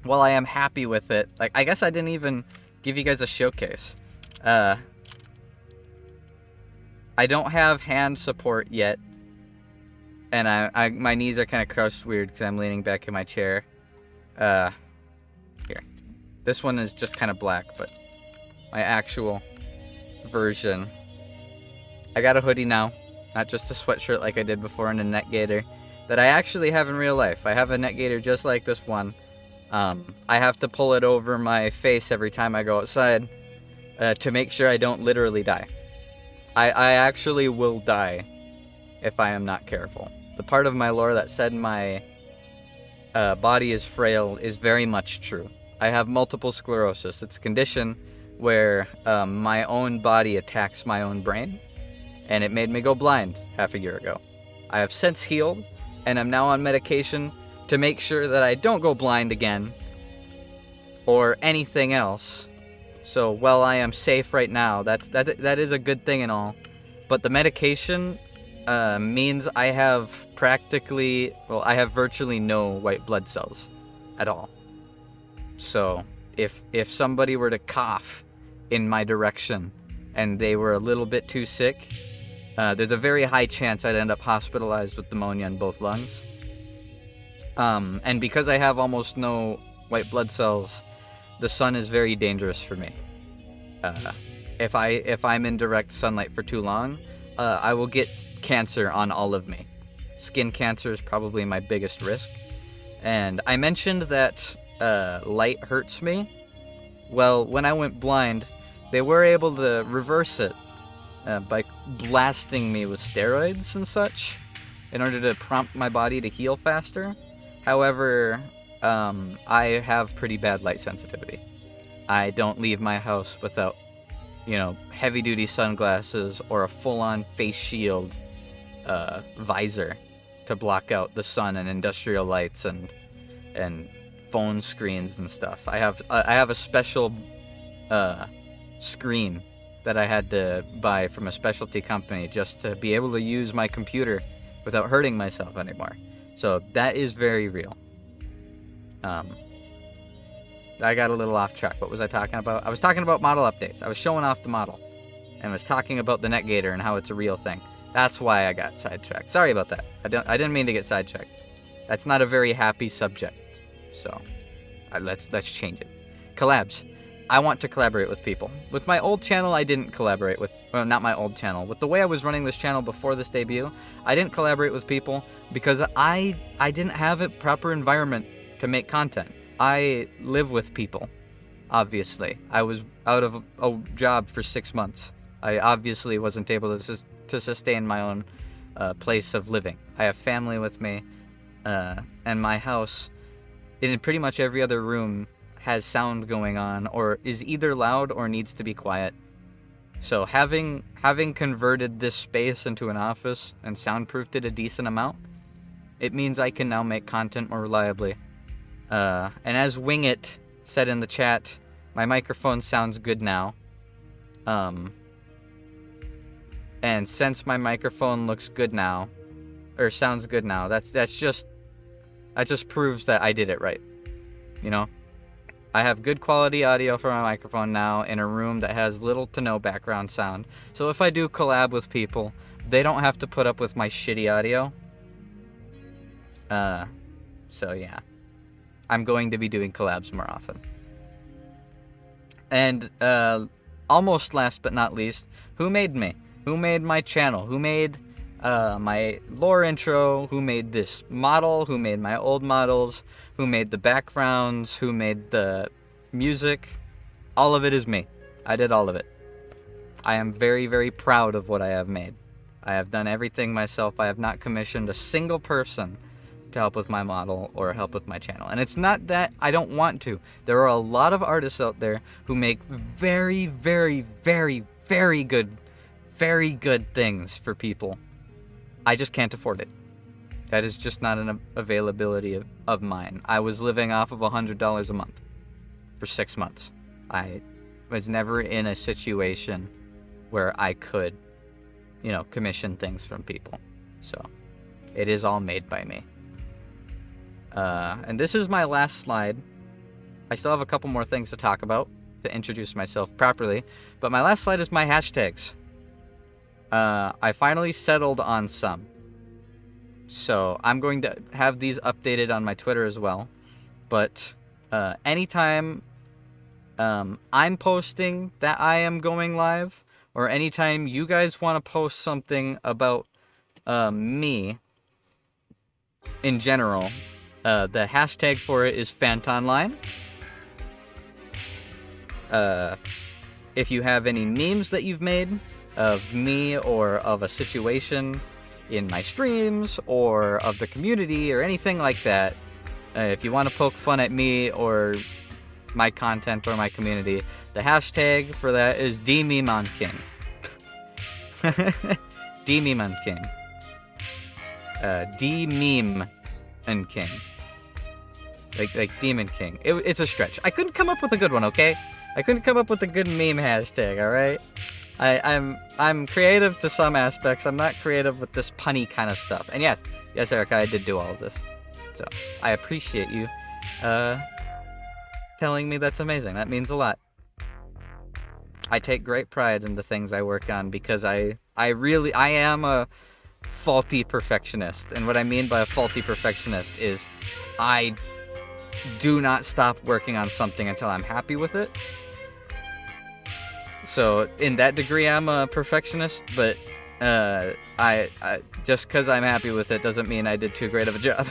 While I am happy with it, like, I guess I didn't even give you guys a showcase. I don't have hand support yet. And my knees are kind of crushed weird because I'm leaning back in my chair. Here. This one is just kind of black, but my actual version. I got a hoodie now, not just a sweatshirt like I did before, and a neck gaiter that I actually have in real life. I have a neck gaiter just like this one. I have to pull it over my face every time I go outside to make sure I don't literally die. I actually will die if I am not careful. The part of my lore that said my body is frail is very much true. I have multiple sclerosis. It's a condition where my own body attacks my own brain. And it made me go blind half a year ago. I have since healed, and I'm now on medication to make sure that I don't go blind again, or anything else. So while I am safe right now, that is a good thing and all. But the medication means I have virtually no white blood cells at all. So if somebody were to cough in my direction and they were a little bit too sick, there's a very high chance I'd end up hospitalized with pneumonia in both lungs. And because I have almost no white blood cells, the sun is very dangerous for me. If I'm in direct sunlight for too long, I will get cancer on all of me. Skin cancer is probably my biggest risk. And I mentioned that light hurts me. Well, when I went blind, they were able to reverse it by blasting me with steroids and such in order to prompt my body to heal faster. However, I have pretty bad light sensitivity. I don't leave my house without, heavy-duty sunglasses or a full-on face shield visor to block out the sun and industrial lights and phone screens and stuff. I have a special screen that I had to buy from a specialty company just to be able to use my computer without hurting myself anymore. So that is very real. I got a little off track. What was I talking about? I was talking about model updates. I was showing off the model. And was talking about the NetGator and how it's a real thing. That's why I got sidetracked. Sorry about that. I didn't mean to get sidetracked. That's not a very happy subject. So, let's change it. Collabs. I want to collaborate with people. With my old channel, I didn't collaborate with... Well, not my old channel. With the way I was running this channel before this debut, I didn't collaborate with people because I didn't have a proper environment to make content. I live with people, obviously. I was out of a job for 6 months. I obviously wasn't able to sustain my own place of living. I have family with me, and my house, in pretty much every other room, has sound going on, or is either loud or needs to be quiet. So having converted this space into an office and soundproofed it a decent amount, it means I can now make content more reliably. And as Wing It said in the chat, my microphone sounds good now. And since my microphone looks good now, or sounds good now, that just proves that I did it right. You know? I have good quality audio for my microphone now in a room that has little to no background sound. So if I do collab with people, they don't have to put up with my shitty audio. So yeah. I'm going to be doing collabs more often. And almost last but not least, who made me? Who made my channel? Who made my lore intro? Who made this model? Who made my old models? Who made the backgrounds? Who made the music? All of it is me. I did all of it. I am very, very proud of what I have made. I have done everything myself. I have not commissioned a single person to help with my model or help with my channel. And it's not that I don't want to. There are a lot of artists out there who make very, very, very, very good things for people. I just can't afford it. That is just not an availability of mine. I was living off of $100 a month for 6 months. I was never in a situation where I could, commission things from people. So, it is all made by me. And this is my last slide. I still have a couple more things to talk about to introduce myself properly, but my last slide is my hashtags. I finally settled on some. So I'm going to have these updated on my Twitter as well. But anytime I'm posting that I am going live, or anytime you guys want to post something about me in general, the hashtag for it is Fantonline. If you have any memes that you've made of me or of a situation in my streams or of the community or anything like that, if you want to poke fun at me or my content or my community, the hashtag for that is DMemeOnKing. DMemeOnKing. DMemeOnKing. Like Demon King. It's a stretch. I couldn't come up with a good one, okay? I couldn't come up with a good meme hashtag, alright? I'm creative to some aspects. I'm not creative with this punny kind of stuff. And yes, Erica, I did do all of this. So, I appreciate you telling me that's amazing. That means a lot. I take great pride in the things I work on because I am a faulty perfectionist. And what I mean by a faulty perfectionist is I do not stop working on something until I'm happy with it. So, in that degree, I'm a perfectionist, but I just because I'm happy with it doesn't mean I did too great of a job.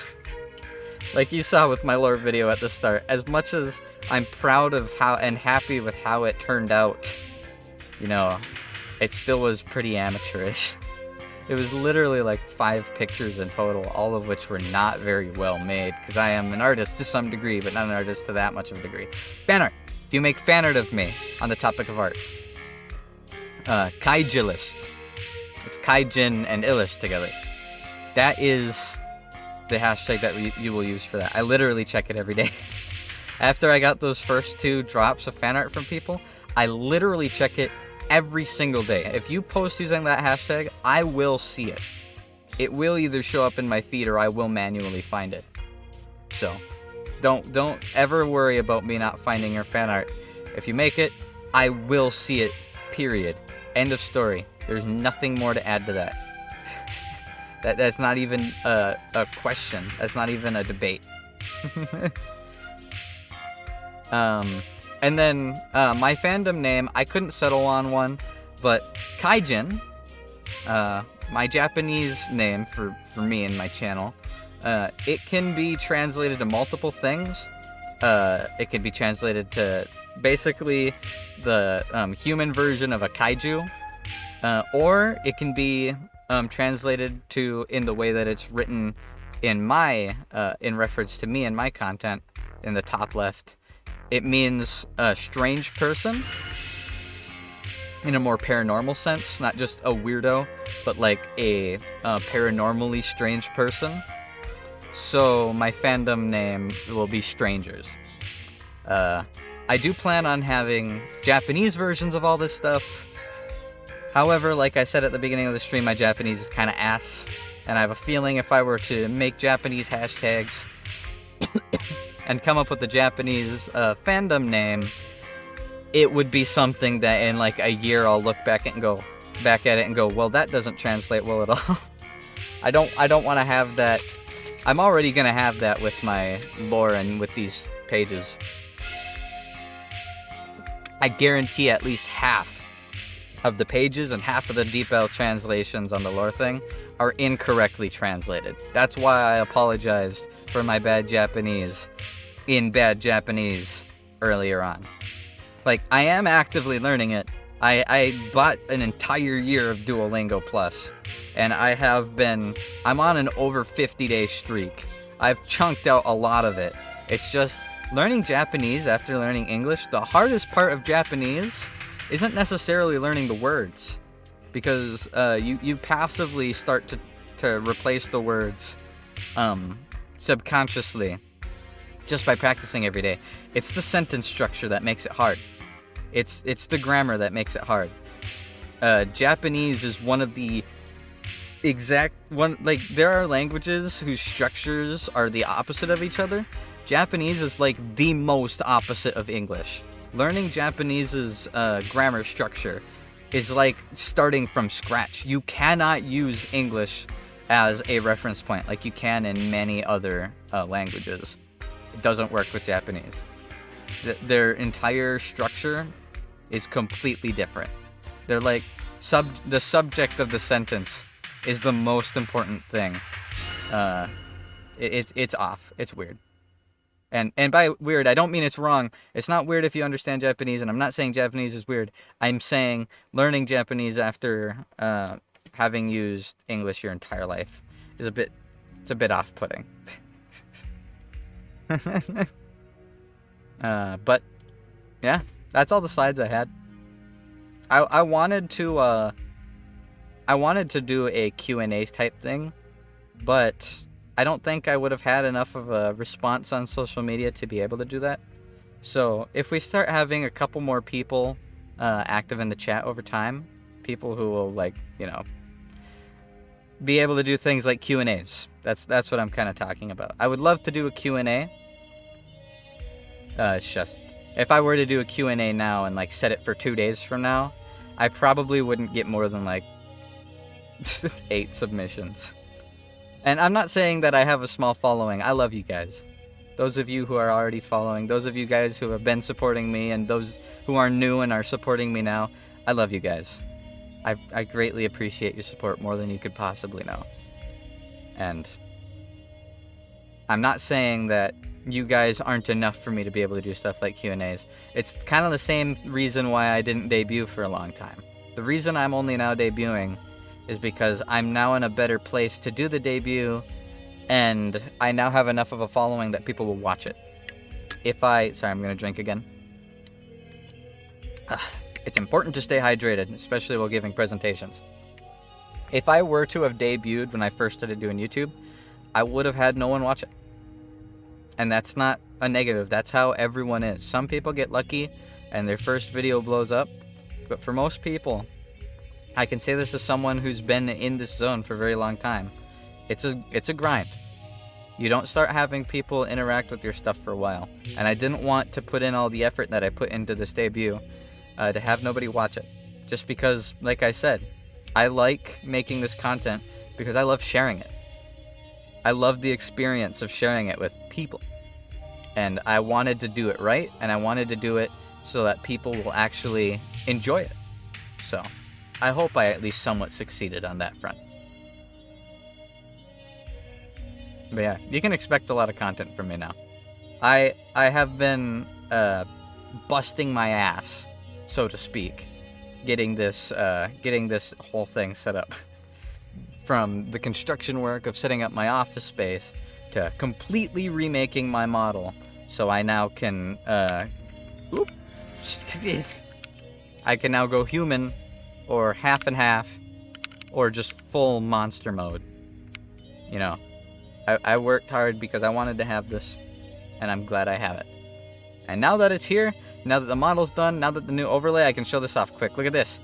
Like you saw with my lore video at the start, as much as I'm proud of how and happy with how it turned out, it still was pretty amateurish. It was literally like 5 pictures in total, all of which were not very well made, because I am an artist to some degree, but not an artist to that much of a degree. Fan art. If you make fan art of me on the topic of art, Kaijilist. It's Kaijin and Illist together. That is the hashtag that you will use for that. I literally check it every day. After I got those first 2 drops of fan art from people, I literally check it every single day. If you post using that hashtag, I will see it. It will either show up in my feed or I will manually find it. So, Don't ever worry about me not finding your fan art. If you make it, I will see it, period. End of story. There's nothing more to add to that. That's not even a question. That's not even a debate. And then my fandom name, I couldn't settle on one, but Kaijin, my Japanese name for me and my channel, it can be translated to multiple things. It can be translated to basically the human version of a kaiju, or it can be translated to in the way that it's written in my in reference to me and my content in the top left. It means a strange person in a more paranormal sense, not just a weirdo, but like a paranormally strange person. So my fandom name will be Strangers. I do plan on having Japanese versions of all this stuff. However, like I said at the beginning of the stream, my Japanese is kind of ass. And I have a feeling if I were to make Japanese hashtags and come up with a Japanese fandom name, it would be something that in like a year I'll look back at it and go, well, that doesn't translate well at all. I don't want to have that. I'm already going to have that with my lore and with these pages. I guarantee at least half of the pages and half of the DeepL translations on the lore thing are incorrectly translated. That's why I apologized for my bad Japanese in bad Japanese earlier on. Like, I am actively learning it. I bought an entire year of Duolingo Plus, and I'm on an over 50-day streak. I've chunked out a lot of it. It's just learning Japanese after learning English. The hardest part of Japanese isn't necessarily learning the words, because you passively start to replace the words subconsciously just by practicing every day. It's the sentence structure that makes it hard. It's the grammar that makes it hard. Japanese is one of the like, there are languages whose structures are the opposite of each other. Japanese is like the most opposite of English. Learning Japanese's grammar structure is like starting from scratch. You cannot use English as a reference point like you can in many other languages. It doesn't work with Japanese. Their entire structure is completely different. They're like, the subject of the sentence is the most important thing. It's off. It's weird. And by weird, I don't mean it's wrong. It's not weird if you understand Japanese, and I'm not saying Japanese is weird. I'm saying learning Japanese after having used English your entire life is a bit off-putting. But yeah, that's all the slides I had. I wanted to do a Q&A type thing, but I don't think I would have had enough of a response on social media to be able to do that. So if we start having a couple more people active in the chat over time, people who will, like, you know, be able to do things like Q&As. That's what I'm kind of talking about. I would love to do a Q&A. It's just, if I were to do a Q&A now and like set it for 2 days from now, I probably wouldn't get more than like 8 submissions. And I'm not saying that I have a small following. I love you guys. Those of you who are already following, those of you guys who have been supporting me, and those who are new and are supporting me now, I love you guys. I greatly appreciate your support more than you could possibly know. And I'm not saying that you guys aren't enough for me to be able to do stuff like Q&As. It's kind of the same reason why I didn't debut for a long time. The reason I'm only now debuting is because I'm now in a better place to do the debut, and I now have enough of a following that people will watch it. Sorry, I'm going to drink again. It's important to stay hydrated, especially while giving presentations. If I were to have debuted when I first started doing YouTube, I would have had no one watch it. And that's not a negative. That's how everyone is. Some people get lucky and their first video blows up. But for most people, I can say this as someone who's been in this zone for a very long time, it's a grind. You don't start having people interact with your stuff for a while. And I didn't want to put in all the effort that I put into this debut to have nobody watch it. Just because, like I said, I like making this content because I love sharing it. I love the experience of sharing it with people. And I wanted to do it right, and I wanted to do it so that people will actually enjoy it. So, I hope I at least somewhat succeeded on that front. But yeah, you can expect a lot of content from me now. I have been busting my ass, so to speak, getting this whole thing set up. From the construction work of setting up my office space to completely remaking my model, so I now can I can now go human, or half and half, or just full monster mode. You know, I worked hard because I wanted to have this, and I'm glad I have it. And now that it's here, now that the model's done, now that the new overlay, I can show this off quick. Look at this.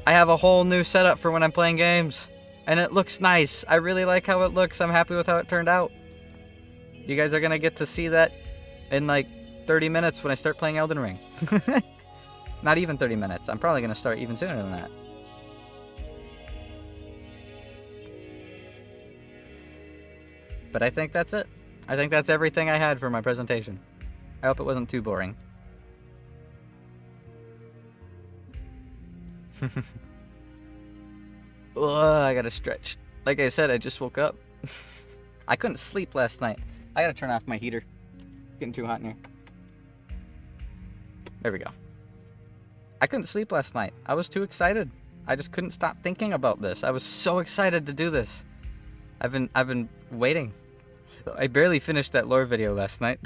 I have a whole new setup for when I'm playing games. And it looks nice. I really like how it looks. I'm happy with how it turned out. You guys are going to get to see that in like 30 minutes when I start playing Elden Ring. Not even 30 minutes. I'm probably going to start even sooner than that. But I think that's it. I think that's everything I had for my presentation. I hope it wasn't too boring. Ugh, I gotta stretch. Like I said, I just woke up. I couldn't sleep last night. I gotta turn off my heater. It's getting too hot in here. There we go. I couldn't sleep last night. I was too excited. I just couldn't stop thinking about this. I was so excited to do this. I've been waiting. I barely finished that lore video last night.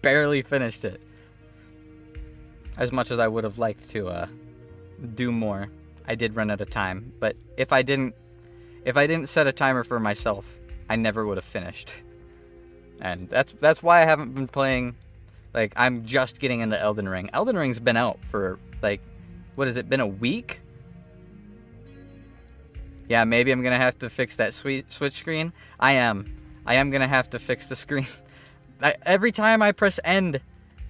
Barely finished it. As much as I would have liked to do more. I did run out of time, but if I didn't set a timer for myself, I never would have finished. And that's why I haven't been playing. Like, I'm just getting into Elden Ring. Elden Ring's been out for like, what has it been, a week? Yeah, maybe I'm gonna have to fix that Switch screen. I am gonna have to fix the screen. Every time I press end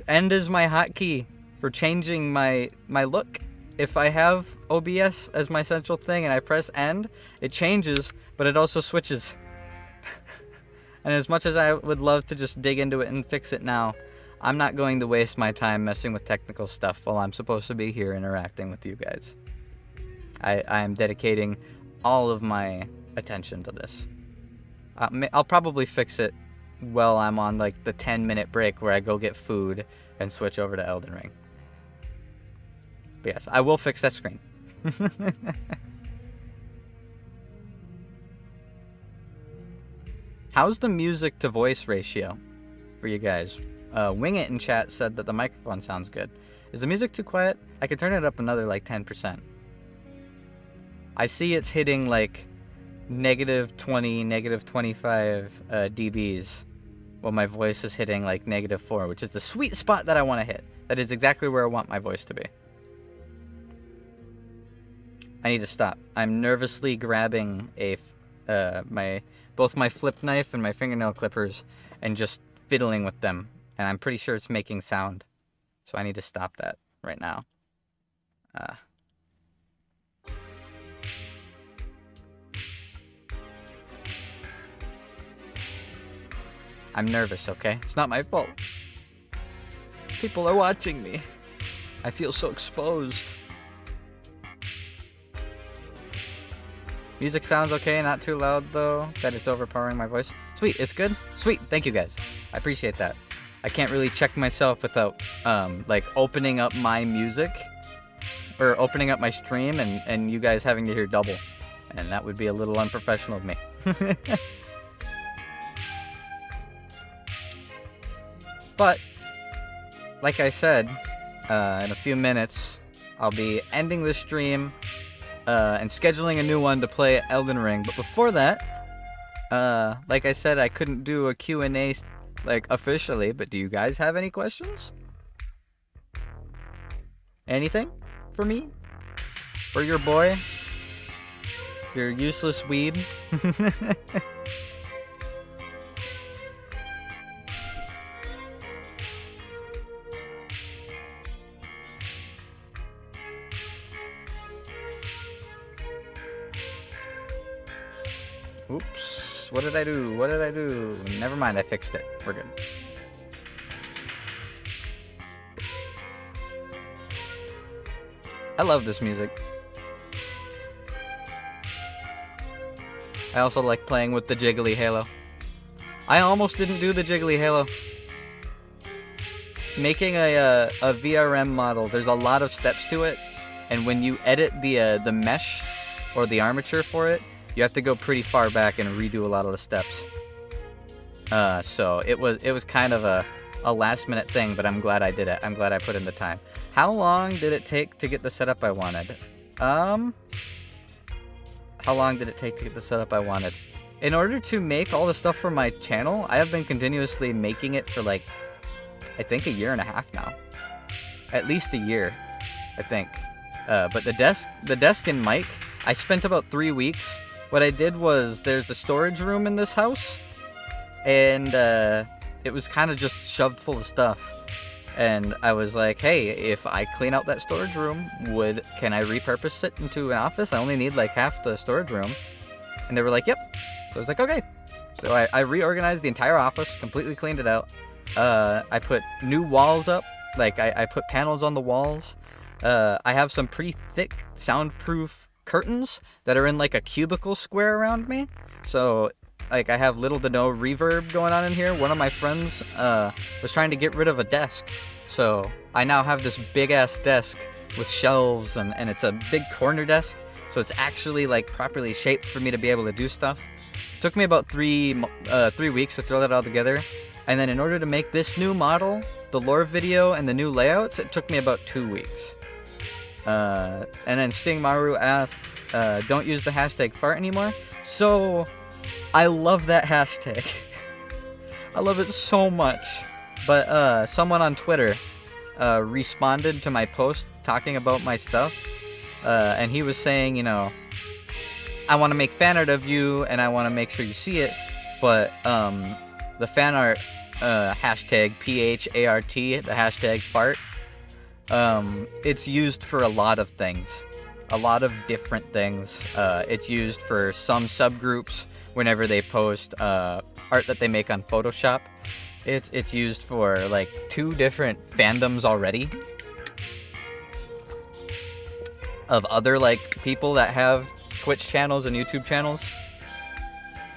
is my hotkey for changing my look. If I have OBS as my central thing and I press end, it changes, but it also switches. And as much as I would love to just dig into it and fix it now, I'm not going to waste my time messing with technical stuff while I'm supposed to be here interacting with you guys. I am dedicating all of my attention to this. I'll probably fix it while I'm on like the 10-minute break where I go get food and switch over to Elden Ring. But yes, I will fix that screen. How's the music to voice ratio for you guys? Wing It in chat said that the microphone sounds good. Is the music too quiet? I could turn it up another like 10%. I see it's hitting like -20, -25 dBs, while my voice is hitting like -4, which is the sweet spot that I want to hit. That is exactly where I want my voice to be. I need to stop. I'm nervously grabbing both my flip knife and my fingernail clippers and just fiddling with them. And I'm pretty sure it's making sound. So I need to stop that right now. I'm nervous, okay? It's not my fault. People are watching me. I feel so exposed. Music sounds okay, not too loud though, that it's overpowering my voice. Sweet, it's good? Sweet, thank you guys. I appreciate that. I can't really check myself without like opening up my music or opening up my stream and you guys having to hear double. And that would be a little unprofessional of me. But like I said, in a few minutes I'll be ending this stream and scheduling a new one to play Elden Ring. But before that, like I said, I couldn't do a Q&A like officially, but do you guys have any questions? Anything for me? For your boy? Your useless weeb? Oops. What did I do? What did I do? Never mind, I fixed it. We're good. I love this music. I also like playing with the jiggly halo. I almost didn't do the jiggly halo. Making a VRM model, there's a lot of steps to it, and when you edit the mesh or the armature for it, you have to go pretty far back and redo a lot of the steps. So it was kind of a last minute thing, but I'm glad I did it. I'm glad I put in the time. How long did it take to get the setup I wanted? How long did it take to get the setup I wanted? In order to make all the stuff for my channel, I have been continuously making it for like, I think 1.5 years now. At least a year, I think. But the desk and mic, I spent about 3 weeks. What I did was, there's the storage room in this house, and it was kind of just shoved full of stuff. And I was like, hey, if I clean out that storage room, can I repurpose it into an office? I only need like half the storage room. And they were like, yep. So I was like, okay. So I reorganized the entire office, completely cleaned it out. I put new walls up, like I put panels on the walls. I have some pretty thick soundproof curtains that are in like a cubicle square around me. So like I have little to no reverb going on in here. One of my friends was trying to get rid of a desk. So I now have this big ass desk with shelves and it's a big corner desk. So it's actually like properly shaped for me to be able to do stuff. It took me about 3 weeks to throw that all together. And then in order to make this new model, the lore video, and the new layouts, it took me about 2 weeks. And then Sting Maru asked, don't use the hashtag fart anymore. So, I love that hashtag. I love it so much. But someone on Twitter responded to my post talking about my stuff. And he was saying, you know, I want to make fan art of you, and I want to make sure you see it. But the fan art hashtag PHART, the hashtag fart, it's used for a lot of things, a lot of different things. It's used for some subgroups whenever they post art that they make on Photoshop. It's used for like 2 different fandoms already of other like people that have Twitch channels and YouTube channels.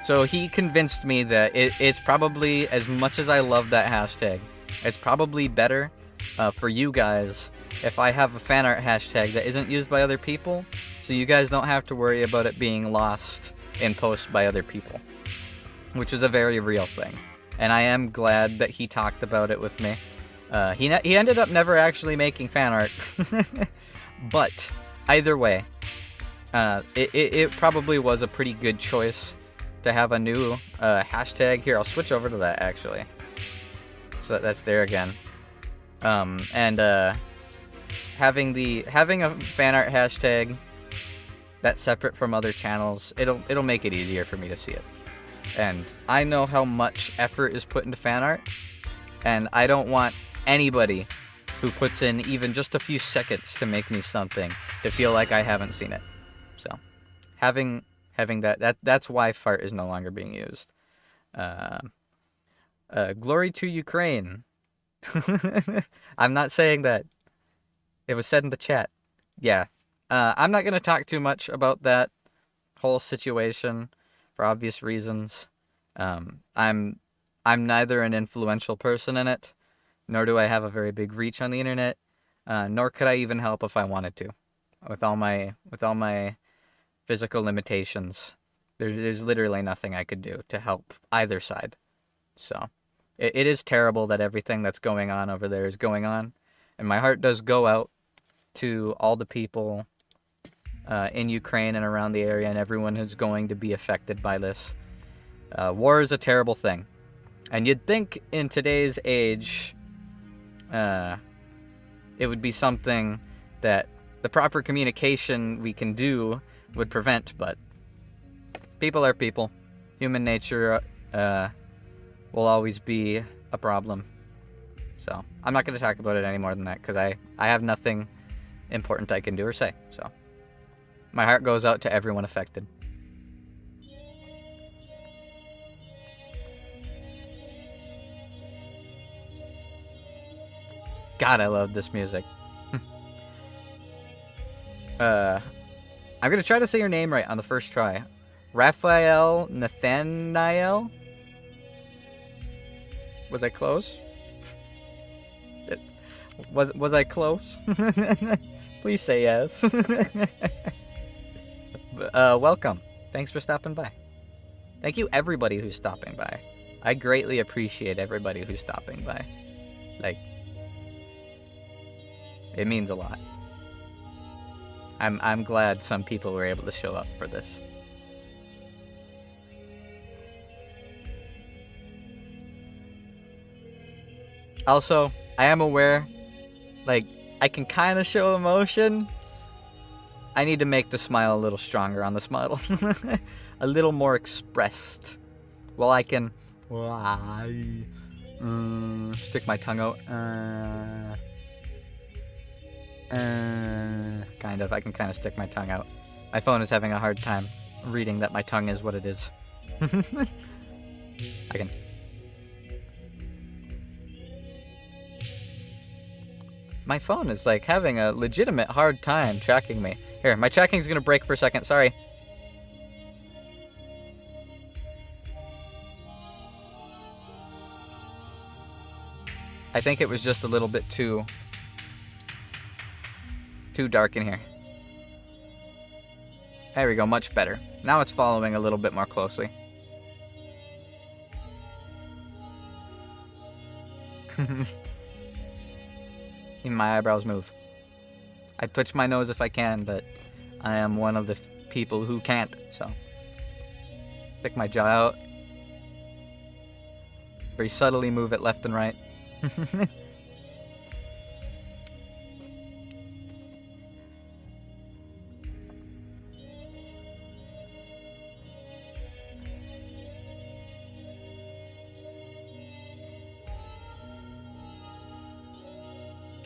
So he convinced me that it's probably, as much as I love that hashtag, it's probably better for you guys if I have a fan art hashtag that isn't used by other people, so you guys don't have to worry about it being lost in posts by other people, which is a very real thing. And I am glad that he talked about it with me. He ended up never actually making fan art, but either way, it probably was a pretty good choice to have a new hashtag. Here, I'll switch over to that actually. So that's there again. And having a fan art hashtag that's separate from other channels, it'll make it easier for me to see it. And I know how much effort is put into fan art, and I don't want anybody who puts in even just a few seconds to make me something to feel like I haven't seen it. So having that's why fart is no longer being used. Glory to Ukraine. I'm not saying that. It was said in the chat. Yeah. I'm not going to talk too much about that whole situation for obvious reasons. I'm neither an influential person in it, nor do I have a very big reach on the internet, nor could I even help if I wanted to. With all my physical limitations, there's literally nothing I could do to help either side. So it is terrible that everything that's going on over there is going on, and my heart does go out to all the people in Ukraine and around the area, and everyone who's going to be affected by this. War is a terrible thing, and you'd think in today's age it would be something that the proper communication we can do would prevent, but people are people. Human nature will always be a problem. So I'm not going to talk about it any more than that, because I have nothing important I can do or say. So my heart goes out to everyone affected. God, I love this music. I'm gonna try to say your name right on the first try. Raphael Nathaniel? Was I close? Was I close? Please say yes. Welcome. Thanks for stopping by. Thank you everybody who's stopping by. I greatly appreciate everybody who's stopping by. Like, it means a lot. I'm glad some people were able to show up for this. Also, I am aware, like, I can kind of show emotion. I need to make the smile a little stronger on this model. A little more expressed. Well, I can stick my tongue out. Kind of. I can kind of stick my tongue out. My phone is having a hard time reading that my tongue is what it is. I can. My phone is like having a legitimate hard time tracking me. Here, my tracking's gonna break for a second. Sorry. I think it was just a little bit too dark in here. There we go, much better. Now it's following a little bit more closely. My eyebrows move. I touch my nose if I can, but I am one of the people who can't, so. Stick my jaw out. Very subtly move it left and right.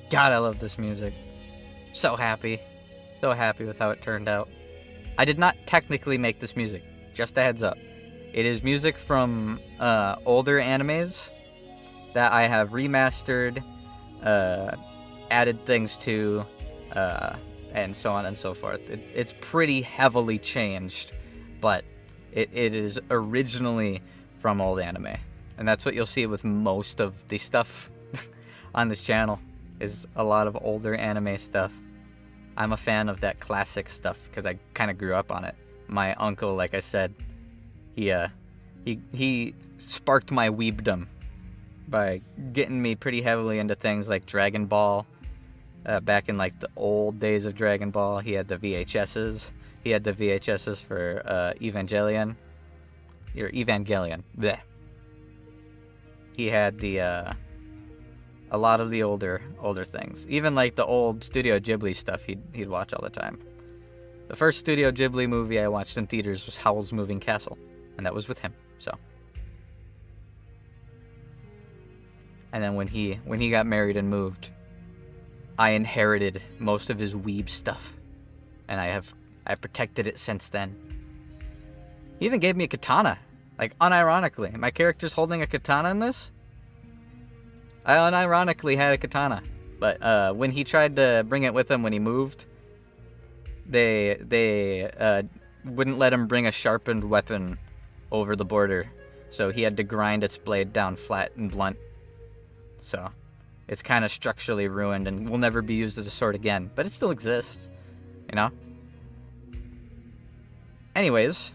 God, I love this music. So happy. So happy with how it turned out. I did not technically make this music. Just a heads up. It is music from older animes that I have remastered, added things to, and so on and so forth. It's pretty heavily changed, but it is originally from old anime. And that's what you'll see with most of the stuff on this channel. Is a lot of older anime stuff. I'm a fan of that classic stuff because I kind of grew up on it. My uncle, like I said, he sparked my weebdom by getting me pretty heavily into things like Dragon Ball. Back in like the old days of Dragon Ball, he had the VHSs. He had the VHSs for Evangelion. Blech. He had the a lot of the older things. Even like the old Studio Ghibli stuff he'd watch all the time. The first Studio Ghibli movie I watched in theaters was Howl's Moving Castle, and that was with him, so. And then when he got married and moved, I inherited most of his weeb stuff, and I've protected it since then. He even gave me a katana, like unironically. My character's holding a katana in this. I unironically had a katana, but when he tried to bring it with him when he moved, they wouldn't let him bring a sharpened weapon over the border, so he had to grind its blade down flat and blunt. So it's kind of structurally ruined and will never be used as a sword again, but it still exists, you know? Anyways,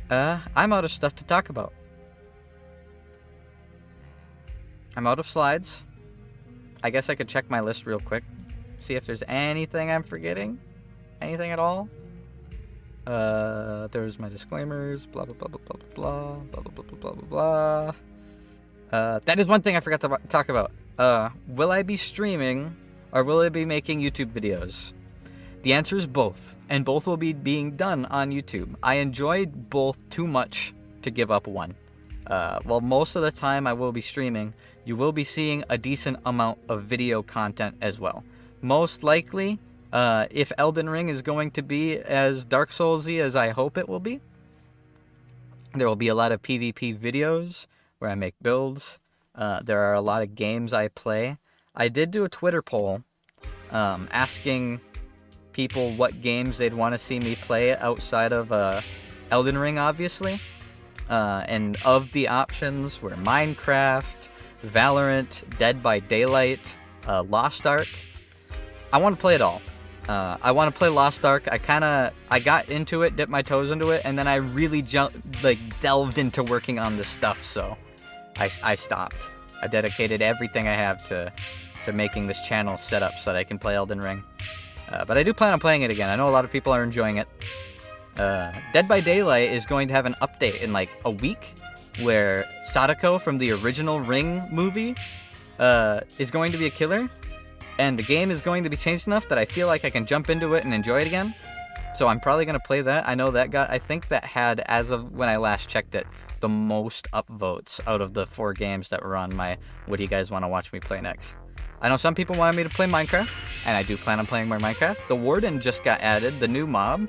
I'm out of stuff to talk about. I'm out of slides. I guess I could check my list real quick. See if there's anything I'm forgetting. Anything at all. There's my disclaimers. Blah, blah, blah, blah, blah, blah, blah, blah, blah, blah, blah, blah. That is one thing I forgot to talk about. Will I be streaming or will I be making YouTube videos? The answer is both. And both will be being done on YouTube. I enjoyed both too much to give up one. Well, most of the time I will be streaming, you will be seeing a decent amount of video content as well. Most likely, if Elden Ring is going to be as Dark Souls-y as I hope it will be, there will be a lot of PvP videos where I make builds. There are a lot of games I play I did do a Twitter poll asking people what games they'd want to see me play outside of Elden Ring, obviously. And of the options were Minecraft, Valorant, Dead by Daylight, Lost Ark. I want to play it all. I want to play Lost Ark. I got into it, dipped my toes into it, and then I really delved into working on this stuff, so I stopped. I dedicated everything I have to making this channel set up so that I can play Elden Ring. But I do plan on playing it again. I know a lot of people are enjoying it. Dead by Daylight is going to have an update in like a week where Sadako from the original Ring movie is going to be a killer, and the game is going to be changed enough that I feel like I can jump into it and enjoy it again. So I'm probably going to play that. I know I think that had, as of when I last checked it, the most upvotes out of the 4 games that were on my what do you guys want to watch me play next. I know some people wanted me to play Minecraft, and I do plan on playing more Minecraft. The Warden just got added, the new mob.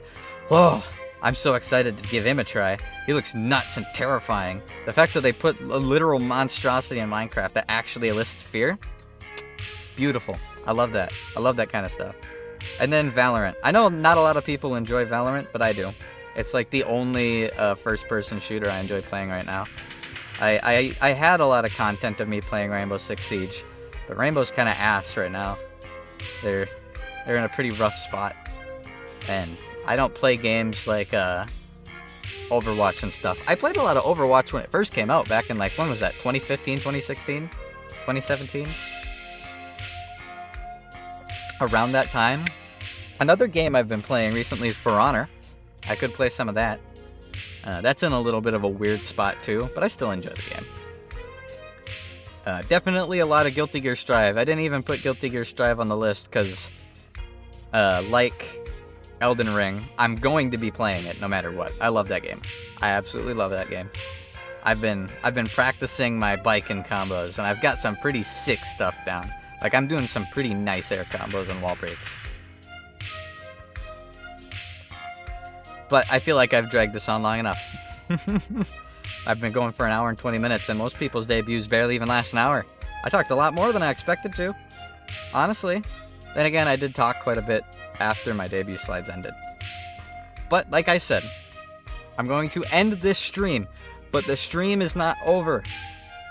Oh, I'm so excited to give him a try. He looks nuts and terrifying. The fact that they put a literal monstrosity in Minecraft that actually elicits fear, beautiful. I love that. I love that kind of stuff. And then Valorant. I know not a lot of people enjoy Valorant, but I do. It's like the only first-person shooter I enjoy playing right now. I had a lot of content of me playing Rainbow Six Siege, but Rainbow's kind of ass right now. They're in a pretty rough spot, and I don't play games like Overwatch and stuff. I played a lot of Overwatch when it first came out back in like, when was that? 2015, 2016, 2017? Around that time. Another game I've been playing recently is For Honor. I could play some of that. That's in a little bit of a weird spot too, but I still enjoy the game. Definitely a lot of Guilty Gear Strive. I didn't even put Guilty Gear Strive on the list because, like Elden Ring, I'm going to be playing it no matter what. I love that game. I absolutely love that game. I've been practicing my biking combos, and I've got some pretty sick stuff down. Like, I'm doing some pretty nice air combos and wall breaks. But I feel like I've dragged this on long enough. I've been going for an hour and 20 minutes, and most people's debuts barely even last an hour. I talked a lot more than I expected to, honestly. Then again, I did talk quite a bit after my debut slides ended. But like I said, I'm going to end this stream, but the stream is not over.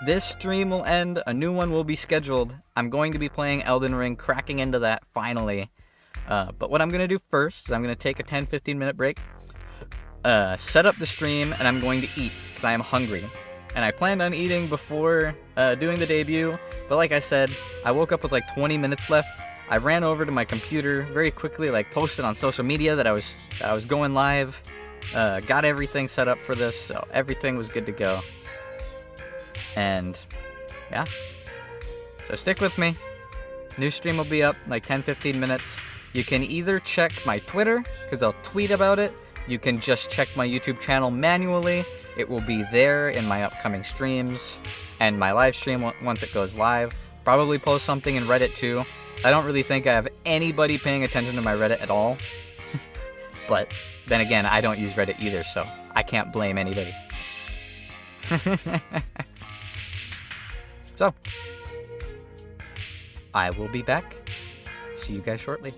This stream will end, a new one will be scheduled. I'm going to be playing Elden Ring, cracking into that finally. But what I'm going to do first is I'm going to take a 10-15 minute break, set up the stream, and I'm going to eat because I am hungry. And I planned on eating before doing the debut, but like I said, I woke up with like 20 minutes left. I ran over to my computer very quickly, like posted on social media that I was going live, got everything set up for this, so everything was good to go. And yeah, so stick with me. New stream will be up in like 10-15 minutes. You can either check my Twitter, because I'll tweet about it. You can just check my YouTube channel manually. It will be there in my upcoming streams and my live stream once it goes live. Probably post something in Reddit too. I don't really think I have anybody paying attention to my Reddit at all. But then again, I don't use Reddit either, so I can't blame anybody. So, I will be back. See you guys shortly.